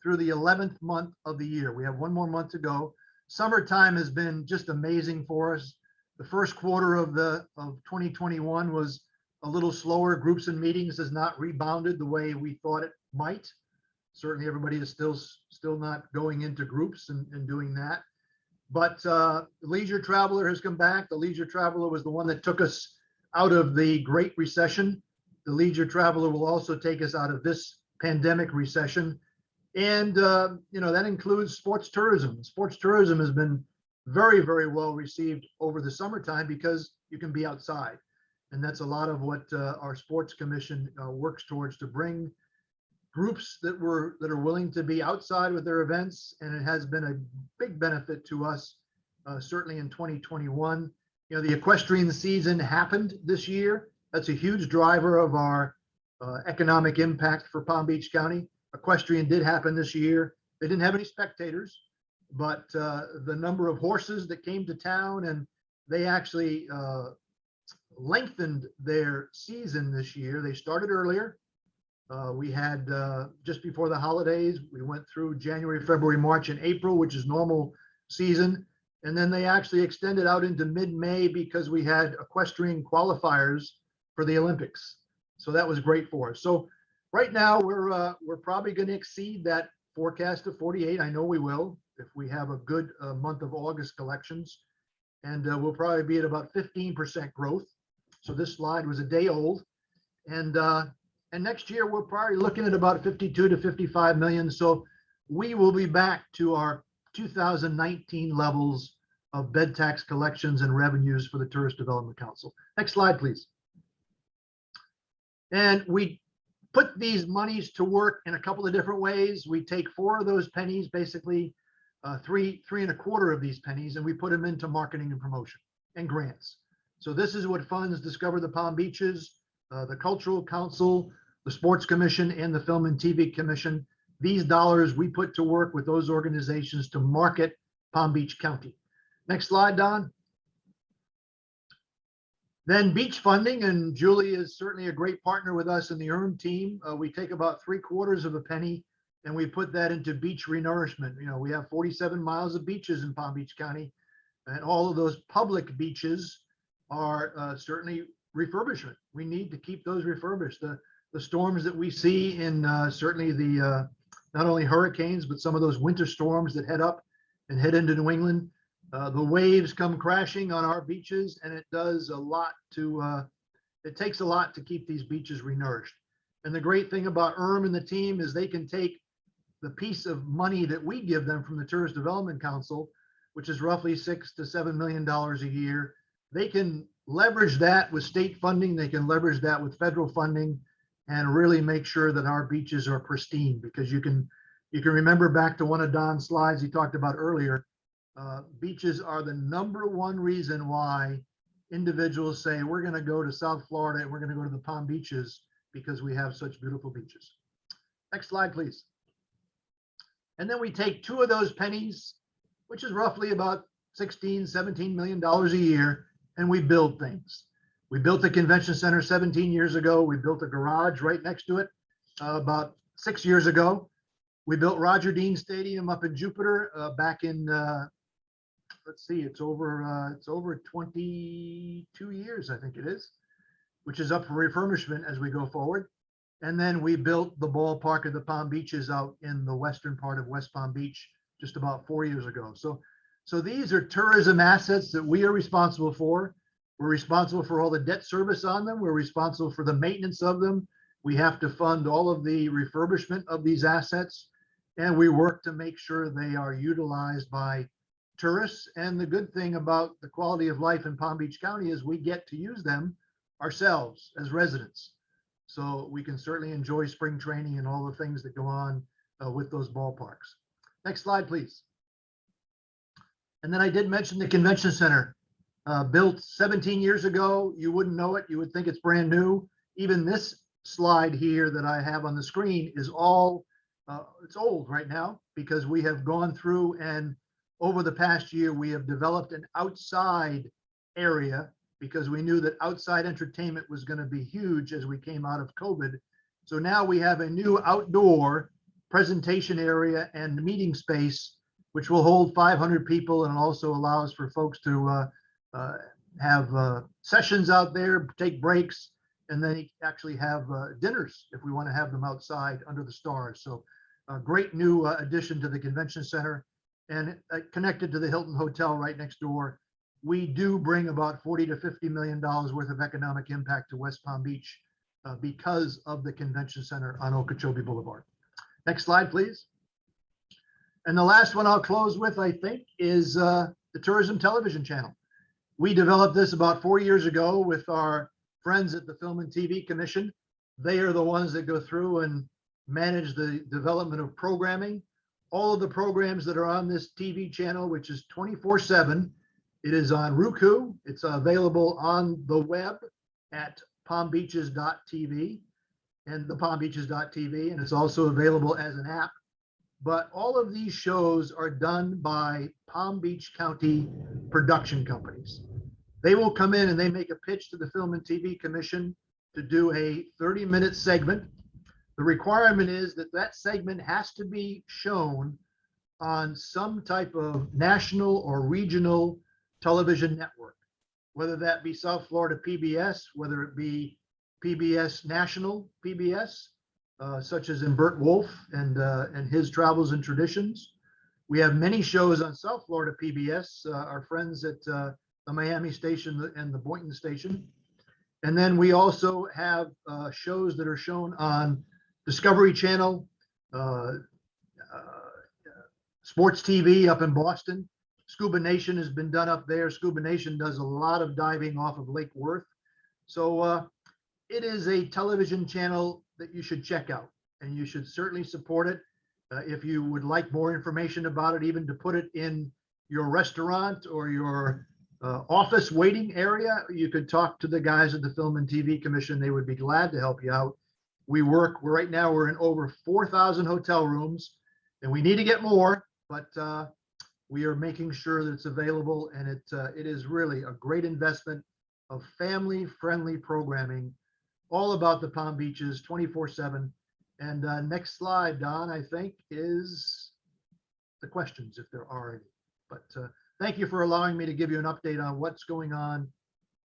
the 11th month of the year. We have one more month to go. Summertime has been just amazing for us. The first quarter of 2021 was a little slower. Groups and meetings has not rebounded the way we thought it might. Certainly everybody is still not going into groups and doing that. But leisure traveler has come back. The leisure traveler was the one that took us out of the Great Recession. The leisure traveler will also take us out of this pandemic recession. And that includes sports tourism. Sports tourism has been very, very well received over the summertime because you can be outside. And that's a lot of what our sports commission works towards, to bring groups that are willing to be outside with their events. And it has been a big benefit to us, certainly in 2021. The equestrian season happened this year. That's a huge driver of our economic impact for Palm Beach County. Equestrian did happen this year. They didn't have any spectators, but the number of horses that came to town, and they actually lengthened their season this year. They started earlier. We had just before the holidays, we went through January, February, March, and April, which is normal season. And then they actually extended out into mid-May because we had equestrian qualifiers for the Olympics. So that was great for us. So right now we're probably going to exceed that forecast of 48. I know we will, if we have a good month of August collections. And we'll probably be at about 15% growth. So this slide was a day old. And next year, we're probably looking at about 52 to 55 million. So we will be back to our 2019 levels of bed tax collections and revenues for the Tourist Development Council. Next slide, please. And we put these monies to work in a couple of different ways. We take 4 of those pennies, basically 3 1/4 of these pennies, and we put them into marketing and promotion and grants. So this is what funds Discover the Palm Beaches, the Cultural Council, the Sports Commission, and the Film and TV Commission. These dollars we put to work with those organizations to market Palm Beach County. Next slide, Don. Then beach funding, and Julie is certainly a great partner with us in the EARN team. We take about 3/4 of a penny and we put that into beach renourishment. We have 47 miles of beaches in Palm Beach County, and all of those public beaches are certainly refurbishment. We need to keep those refurbished. The storms that we see in certainly the not only hurricanes, but some of those winter storms that head up and head into New England, the waves come crashing on our beaches, and it does a lot to, it takes a lot to keep these beaches renourished. And the great thing about and the team is they can take the piece of money that we give them from the Tourist Development Council, which is roughly $6 to $7 million a year. They can leverage that with state funding. They can leverage that with federal funding, and really make sure that our beaches are pristine. Because you can remember back to one of Don's slides he talked about earlier. Beaches are the #1 reason why individuals say we're going to go to South Florida and we're going to go to the Palm Beaches, because we have such beautiful beaches. Next slide, please. And then we take 2 of those pennies, which is roughly about $16, $17 million a year, and we build things. We built the convention center 17 years ago. We built a garage right next to it about 6 years ago. We built Roger Dean Stadium up in Jupiter back in, let's see, it's over 22 years, I think it is, which is up for refurbishment as we go forward. And then we built the ballpark of the Palm Beaches out in the western part of West Palm Beach just about 4 years ago. So these are tourism assets that we are responsible for. We're responsible for all the debt service on them. We're responsible for the maintenance of them. We have to fund all of the refurbishment of these assets. And we work to make sure they are utilized by tourists. And the good thing about the quality of life in Palm Beach County is we get to use them ourselves as residents. So we can certainly enjoy spring training and all the things that go on with those ballparks. Next slide, please. And then I did mention the convention center, built 17 years ago. You wouldn't know it. You would think it's brand new. Even this slide here that I have on the screen is all, it's old right now because we have gone through and over the past year, we have developed an outside area because we knew that outside entertainment was going to be huge as we came out of COVID. So now we have a new outdoor presentation area and meeting space, which will hold 500 people and also allows for folks to have sessions out there, take breaks, and then actually have dinners if we want to have them outside under the stars. So a great new addition to the convention center and connected to the Hilton Hotel right next door. We do bring about $40 to $50 million worth of economic impact to West Palm Beach because of the convention center on Okeechobee Boulevard. Next slide, please. And the last one I'll close with, I think, is the Tourism Television Channel. We developed this about 4 years ago with our friends at the Film and TV Commission. They are the ones that go through and manage the development of programming. All of the programs that are on this TV channel, which is 24/7, it is on Roku. It's available on the web at palmbeaches.tv and the palmbeaches.tv, and it's also available as an app. But all of these shows are done by Palm Beach County production companies. They will come in and they make a pitch to the Film and TV Commission to do a 30-minute segment. The requirement is that that segment has to be shown on some type of national or regional television network, whether that be South Florida PBS, whether it be PBS National PBS, such as in Burt Wolf and his Travels and Traditions. We have many shows on South Florida PBS, our friends at the Miami station and the Boynton station. And then we also have shows that are shown on Discovery Channel, Sports TV up in Boston. Scuba Nation has been done up there. Scuba Nation does a lot of diving off of Lake Worth. So it is a television channel that you should check out, and you should certainly support it. If you would like more information about it, even to put it in your restaurant or your office waiting area, you could talk to the guys at the Film and TV Commission. They would be glad to help you out. Right now we're in over 4,000 hotel rooms, and we need to get more, but we are making sure that it's available, and it is really a great investment of family-friendly programming, all about the Palm Beaches 24/7. And next slide, Don, I think, is the questions, if there are any. But thank you for allowing me to give you an update on what's going on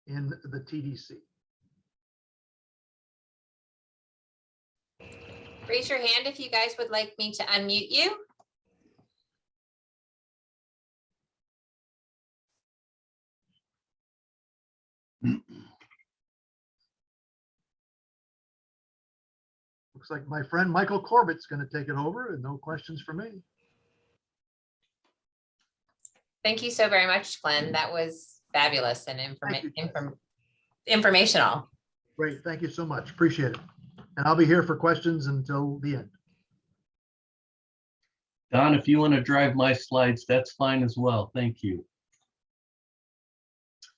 in the TDC. Raise your hand if you guys would like me to unmute you. Looks like my friend Michael Corbett's going to take it over, and no questions for me. Thank you so very much, Glenn. That was fabulous and informational. Great, thank you so much. Appreciate it. And I'll be here for questions until the end. Don, if you want to drive my slides, that's fine as well. Thank you.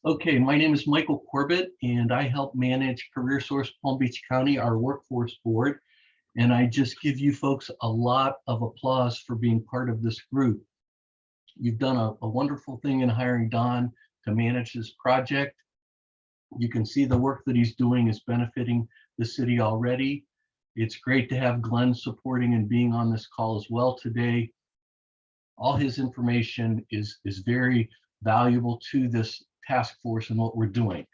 Okay, my name is Michael Corbett, and I help manage CareerSource Palm Beach County, our workforce board. And I just give you folks a lot of applause for being part of this group. You've done a wonderful thing in hiring Don to manage this project. You can see the work that he's doing is benefiting the city already. It's great to have Glenn supporting and being on this call as well today. All his information is very valuable to this task force and what we're doing.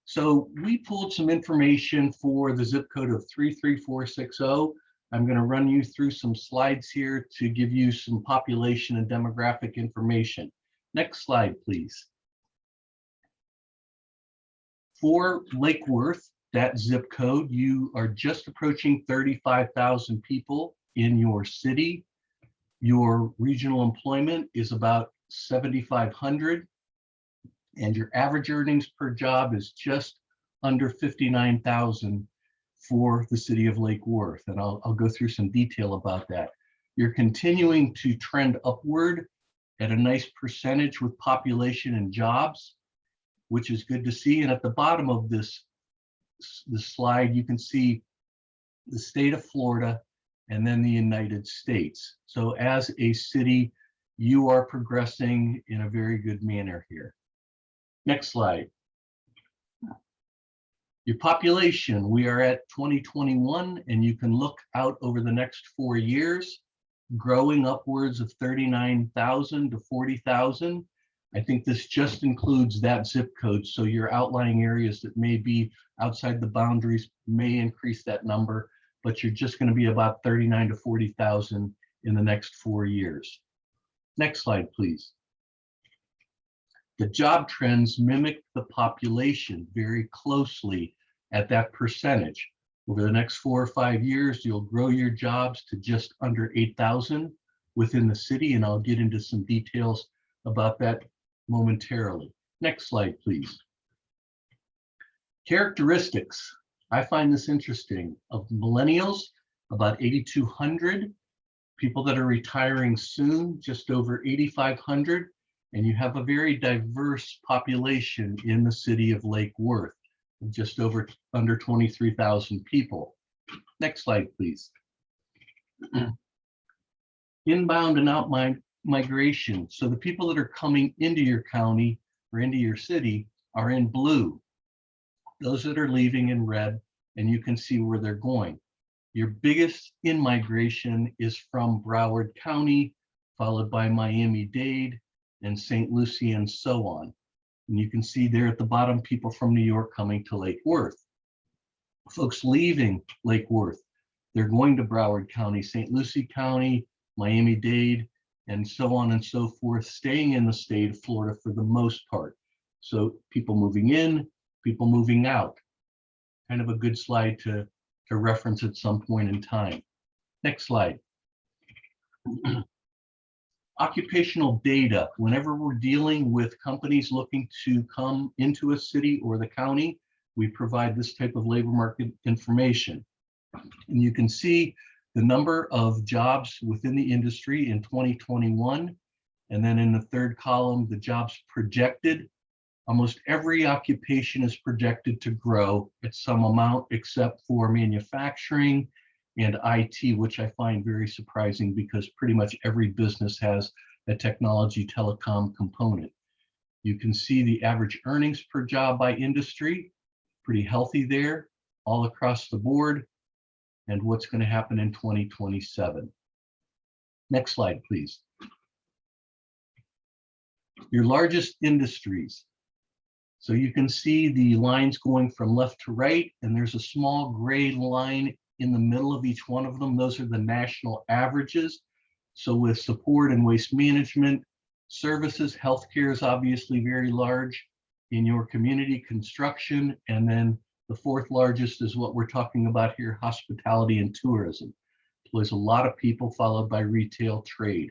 So we pulled some information for the zip code of 33460. I'm going to run you through some slides here to give you some population and demographic information. Next slide, please. For Lake Worth, that zip code, you are just approaching 35,000 people in your city. Your regional employment is about 7,500, and your average earnings per job is just under 59,000 for the city of Lake Worth. And I'll go through some detail about that. You're continuing to trend upward at a nice percentage with population and jobs, which is good to see. And at the bottom of this slide, you can see the state of Florida and then the United States. So as a city, you are progressing in a very good manner here. Next slide. Your population, we are at 2021, and you can look out over the next 4 years, growing upwards of 39,000 to 40,000. I think this just includes that zip code. So your outlying areas that may be outside the boundaries may increase that number, but you're just going to be about 39 to 40,000 in the next 4 years. Next slide, please. The job trends mimic the population very closely at that percentage. Over the next 4 or 5 years, you'll grow your jobs to just under 8,000 within the city, and I'll get into some details about that momentarily. Next slide, please. Characteristics. I find this interesting. Of millennials, about 8,200. People that are retiring soon, just over 8,500. And you have a very diverse population in the city of Lake Worth, just under 23,000 people. Next slide, please. Inbound and outbound migration. So the people that are coming into your county or into your city are in blue. Those that are leaving in red, and you can see where they're going. Your biggest in-migration is from Broward County, followed by Miami-Dade and St. Lucie and so on. And you can see there at the bottom, people from New York coming to Lake Worth. Folks leaving Lake Worth, they're going to Broward County, St. Lucie County, Miami-Dade, and so on and so forth, staying in the state of Florida for the most part. So people moving in, people moving out. Kind of a good slide to reference at some point in time. Next slide. Occupational data. Whenever we're dealing with companies looking to come into a city or the county, we provide this type of labor market information. And you can see the number of jobs within the industry in 2021. And then in the third column, the jobs projected. Almost every occupation is projected to grow at some amount, except for manufacturing and IT, which I find very surprising because pretty much every business has a technology telecom component. You can see the average earnings per job by industry, pretty healthy there, all across the board, and what's going to happen in 2027. Next slide, please. Your largest industries. So you can see the lines going from left to right, and there's a small gray line in the middle of each one of them. Those are the national averages. So with support and waste management, services, healthcare is obviously very large in your community, construction, and then the fourth largest is what we're talking about here, hospitality and tourism. There's a lot of people, followed by retail, trade,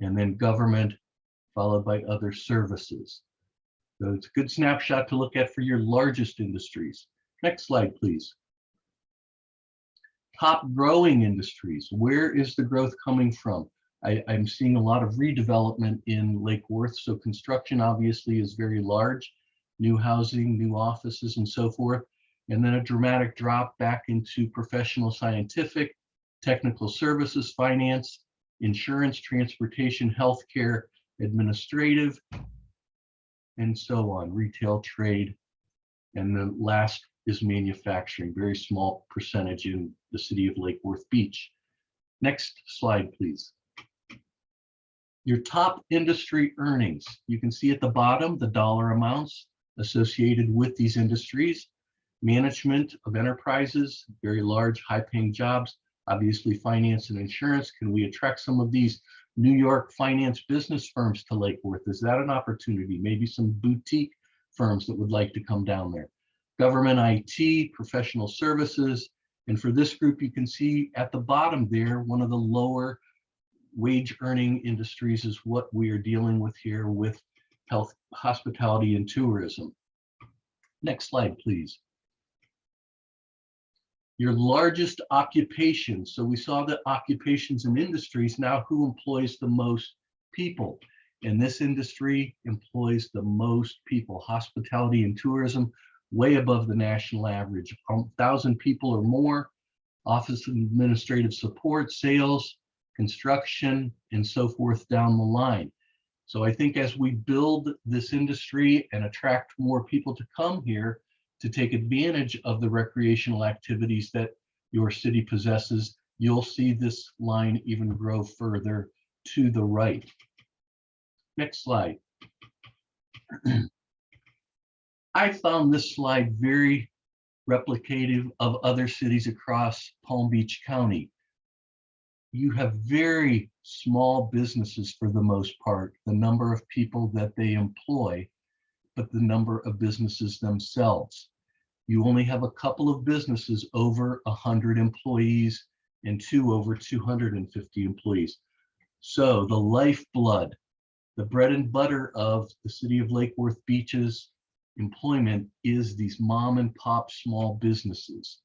and then government, followed by other services. So it's a good snapshot to look at for your largest industries. Next slide, please. Top growing industries. Where is the growth coming from? I'm seeing a lot of redevelopment in Lake Worth. So construction obviously is very large, new housing, new offices, and so forth. And then a dramatic drop back into professional, scientific, technical services, finance, insurance, transportation, healthcare, administrative, and so on, retail, trade. And the last is manufacturing, very small percentage in the city of Lake Worth Beach. Next slide, please. Your top industry earnings. You can see at the bottom the dollar amounts associated with these industries. Management of enterprises, very large, high-paying jobs. Obviously, finance and insurance. Can we attract some of these New York finance business firms to Lake Worth? Is that an opportunity? Maybe some boutique firms that would like to come down there. Government IT, professional services. And for this group, you can see at the bottom there, one of the lower wage earning industries is what we are dealing with here with health, hospitality, and tourism. Next slide, please. Your largest occupation. So we saw the occupations and industries. Now who employs the most people? And this industry employs the most people. Hospitality and tourism, way above the national average. 1,000 people or more. Office and administrative support, sales, construction, and so forth down the line. So I think as we build this industry and attract more people to come here to take advantage of the recreational activities that your city possesses, you'll see this line even grow further to the right. Next slide. I found this slide very replicative of other cities across Palm Beach County. You have very small businesses for the most part, the number of people that they employ, but the number of businesses themselves. You only have a couple of businesses over 100 employees and two over 250 employees. So the lifeblood, the bread and butter of the city of Lake Worth Beach's employment is these mom and pop small businesses.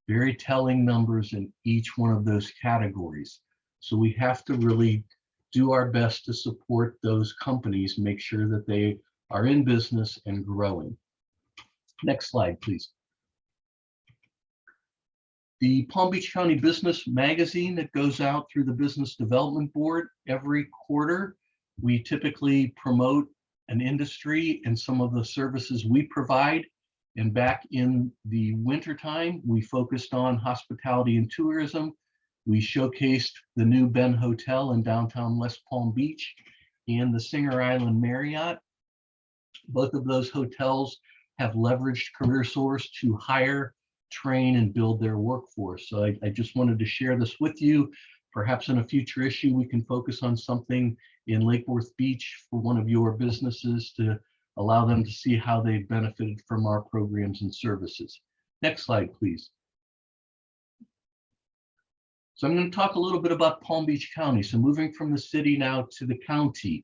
Very telling numbers in each one of those categories. So we have to really do our best to support those companies, make sure that they are in business and growing. Next slide, please. The Palm Beach County Business Magazine that goes out through the Business Development Board every quarter, we typically promote an industry and some of the services we provide. And back in the wintertime, we focused on hospitality and tourism. We showcased the new Ben Hotel in downtown West Palm Beach and the Singer Island Marriott. Both of those hotels have leveraged CareerSource to hire, train, and build their workforce. So I just wanted to share this with you. Perhaps in a future issue, we can focus on something in Lake Worth Beach for one of your businesses to allow them to see how they benefited from our programs and services. Next slide, please. So I'm going to talk a little bit about Palm Beach County. So moving from the city now to the county,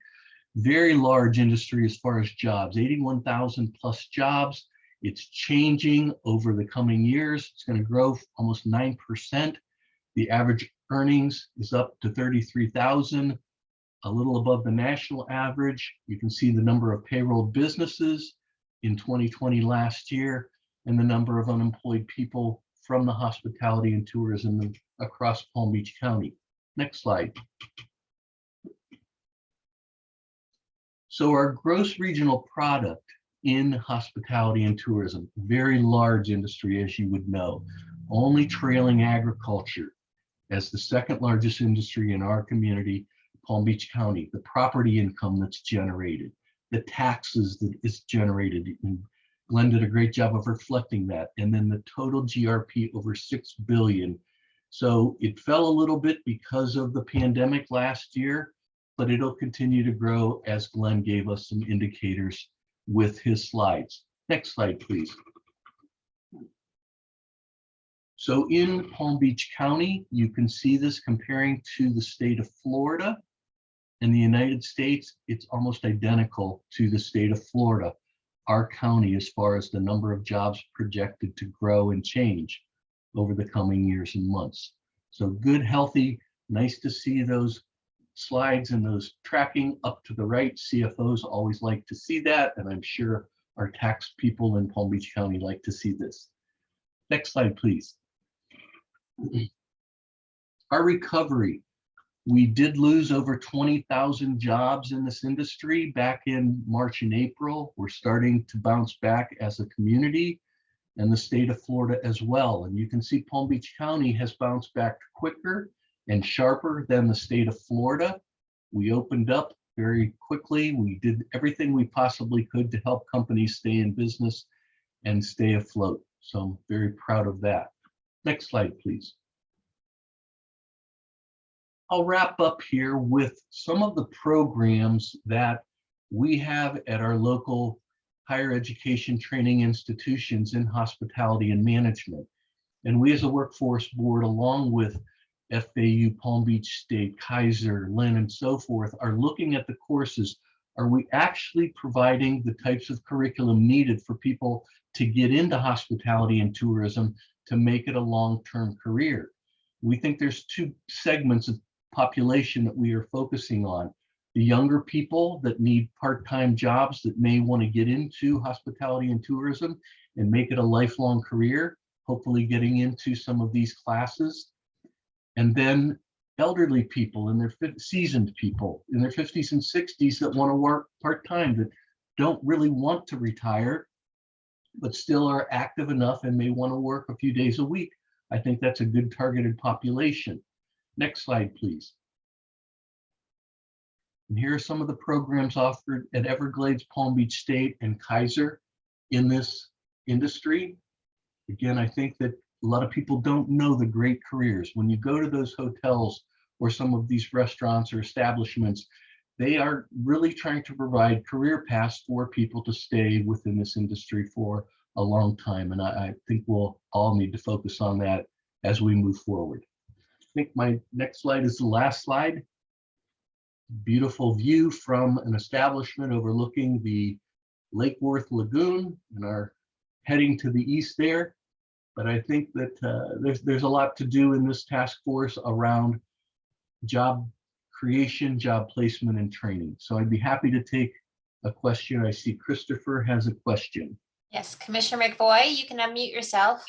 very large industry as far as jobs, 81,000 plus jobs. It's changing over the coming years. It's going to grow almost 9%. The average earnings is up to 33,000, a little above the national average. You can see the number of payroll businesses in 2020 last year and the number of unemployed people from the hospitality and tourism across Palm Beach County. Next slide. So our gross regional product in hospitality and tourism, very large industry, as you would know, only trailing agriculture as the second largest industry in our community, Palm Beach County. The property income that's generated, the taxes that is generated, and Glenn did a great job of reflecting that, and then the total GRP over 6 billion. So it fell a little bit because of the pandemic last year, but it'll continue to grow as Glenn gave us some indicators with his slides. Next slide, please. So in Palm Beach County, you can see this comparing to the state of Florida. In the United States, it's almost identical to the state of Florida, our county, as far as the number of jobs projected to grow and change over the coming years and months. So good, healthy, nice to see those slides and those tracking up to the right. CFOs always like to see that, and I'm sure our tax people in Palm Beach County like to see this. Next slide, please. Our recovery. We did lose over 20,000 jobs in this industry back in March and April. We're starting to bounce back as a community. and the state of Florida as well. And you can see Palm Beach County has bounced back quicker and sharper than the state of Florida. We opened up very quickly. We did everything we possibly could to help companies stay in business and stay afloat. So I'm very proud of that. Next slide, please. I'll wrap up here with some of the programs that we have at our local higher education training institutions in hospitality and management. And we as a workforce board, along with FAU, Palm Beach State, Kaiser, Lynn, and so forth, are looking at the courses. Are we actually providing the types of curriculum needed for people to get into hospitality and tourism to make it a long-term career? We think there's two segments of population that we are focusing on. The younger people that need part-time jobs that may want to get into hospitality and tourism and make it a lifelong career, hopefully getting into some of these classes. And then elderly people and their seasoned people in their 50s and 60s that want to work part-time, that don't really want to retire, but still are active enough and may want to work a few days a week. I think that's a good targeted population. Next slide, please. And here are some of the programs offered at Everglades, Palm Beach State, and Kaiser in this industry. Again, I think that a lot of people don't know the great careers. When you go to those hotels or some of these restaurants or establishments, they are really trying to provide career paths for people to stay within this industry for a long time. And I think we'll all need to focus on that as we move forward. I think my next slide is the last slide. Beautiful view from an establishment overlooking the Lake Worth Lagoon, and are heading to the east there. But I think that there's a lot to do in this task force around job creation, job placement, and training. So I'd be happy to take a question. I see Christopher has a question. Yes, Commissioner McVoy, you can unmute yourself.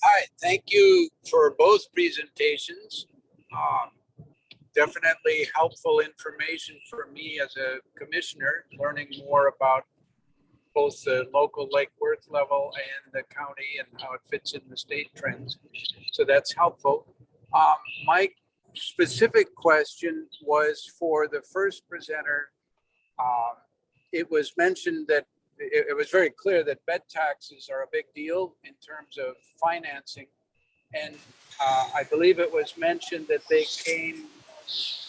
Hi, thank you for both presentations. Definitely helpful information for me as a commissioner, learning more about both the local Lake Worth level and the county and how it fits in the state trends. So that's helpful. My specific question was for the first presenter. It was mentioned that it was very clear that bed taxes are a big deal in terms of financing. And I believe it was mentioned that they came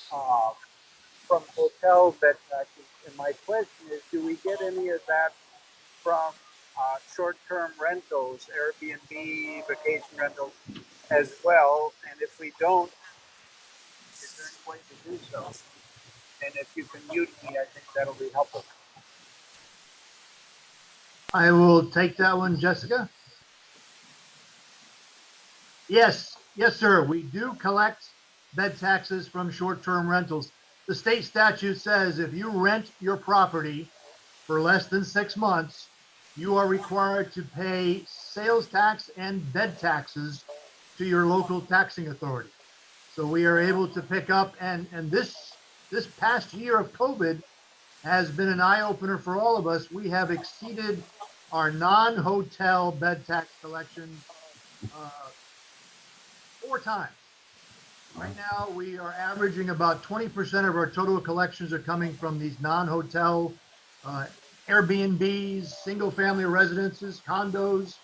from hotel bed taxes. And my question is, do we get any of that from short-term rentals, Airbnb, vacation rentals as well? And if we don't, is there any way to do so? And if you can mute me, I think that'll be helpful. I will take that one, Jessica. Yes, sir. We do collect bed taxes from short-term rentals. The state statute says if you rent your property for less than 6 months, you are required to pay sales tax and bed taxes to your local taxing authority. So we are able to pick up, and this past year of COVID has been an eye-opener for all of us. We have exceeded our non-hotel bed tax collection 4 times. Right now, we are averaging about 20% of our total collections are coming from these non-hotel Airbnbs, single-family residences, condos.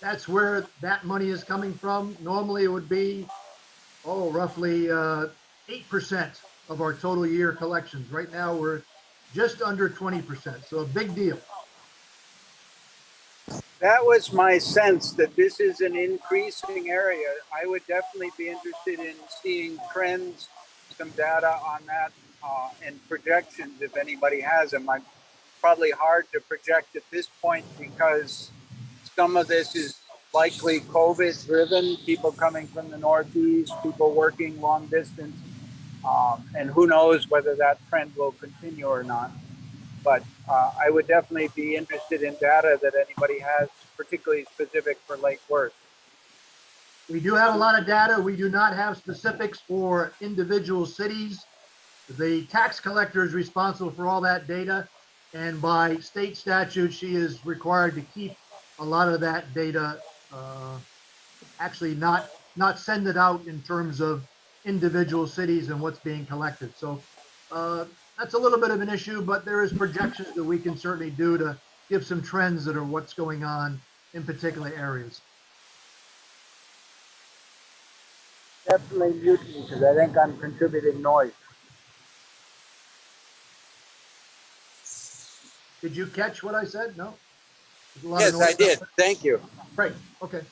That's where that money is coming from. Normally, it would be, roughly 8% of our total year collections. Right now, we're just under 20%, so a big deal. That was my sense, that this is an increasing area. I would definitely be interested in seeing trends, some data on that, and projections if anybody has them. I'm probably hard to project at this point because some of this is likely COVID driven, people coming from the Northeast, people working long distance, and who knows whether that trend will continue or not. But I would definitely be interested in data that anybody has, particularly specific for Lake Worth. We do have a lot of data. We do not have specifics for individual cities. The tax collector is responsible for all that data. And by state statute, she is required to keep a lot of that data, actually not send it out in terms of individual cities and what's being collected. So that's a little bit of an issue, but there is projections that we can certainly do to give some trends that are what's going on in particular areas. Definitely mute me because I think I'm contributing noise. Did you catch what I said? No? There's a lot of Yes, I noise. did. Thank you. Right, okay.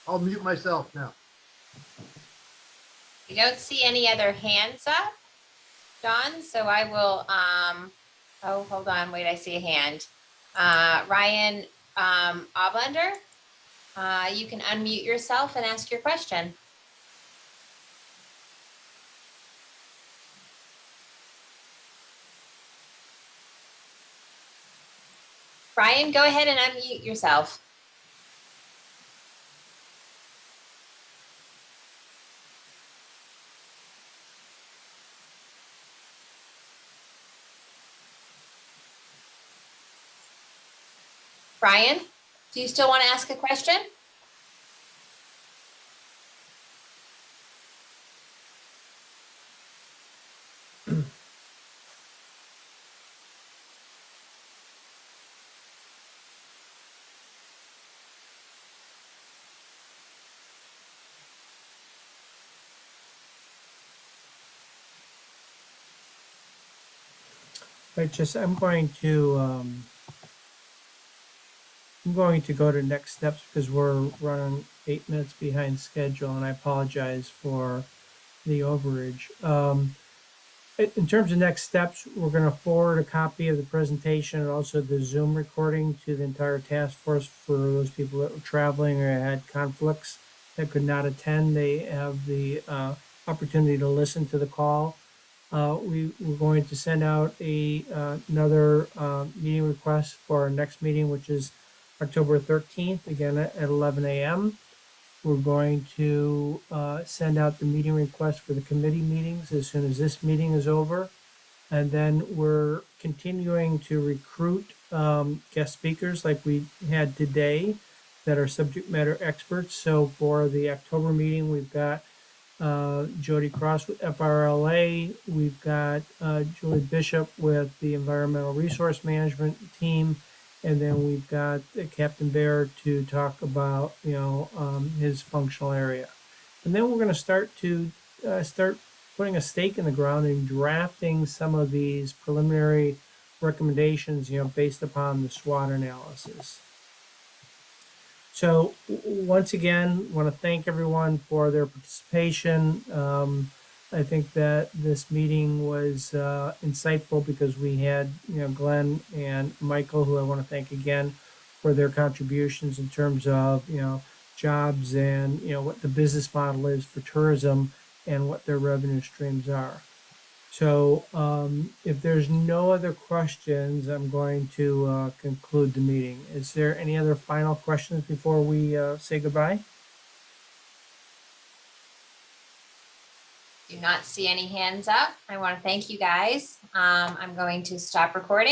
I'll mute myself now. I don't see any other hands up, Dawn, so I will, oh, hold on, wait, I see a hand. Ryan Oblender, you can unmute yourself and ask your question. Ryan, go ahead and unmute yourself. Brian, do you still want to ask a question? I'm going to go to next steps because we're running 8 minutes behind schedule, and I apologize for the overage. In terms of next steps, we're going to forward a copy of the presentation and also the Zoom recording to the entire task force for those people that were traveling or had conflicts that could not attend. They have the opportunity to listen to the call. We're going to send out another meeting request for our next meeting, which is October 13th, again at 11 a.m. We're going to send out the meeting request for the committee meetings as soon as this meeting is over. And then we're continuing to recruit guest speakers like we had today that are subject matter experts. So for the October meeting, we've got Jody Cross with FRLA. We've got Julie Bishop with the Environmental Resource Management team. And then we've got Captain Bear to talk about, his functional area. And then we're going to start putting a stake in the ground and drafting some of these preliminary recommendations, based upon the SWOT analysis. So once again, want to thank everyone for their participation. I think that this meeting was insightful because we had, Glenn and Michael, who I want to thank again for their contributions in terms of, jobs and, what the business model is for tourism and what their revenue streams are. So if there's no other questions, I'm going to conclude the meeting. Is there any other final questions before we say goodbye? Do not see any hands up. I want to thank you guys. I'm going to stop recording.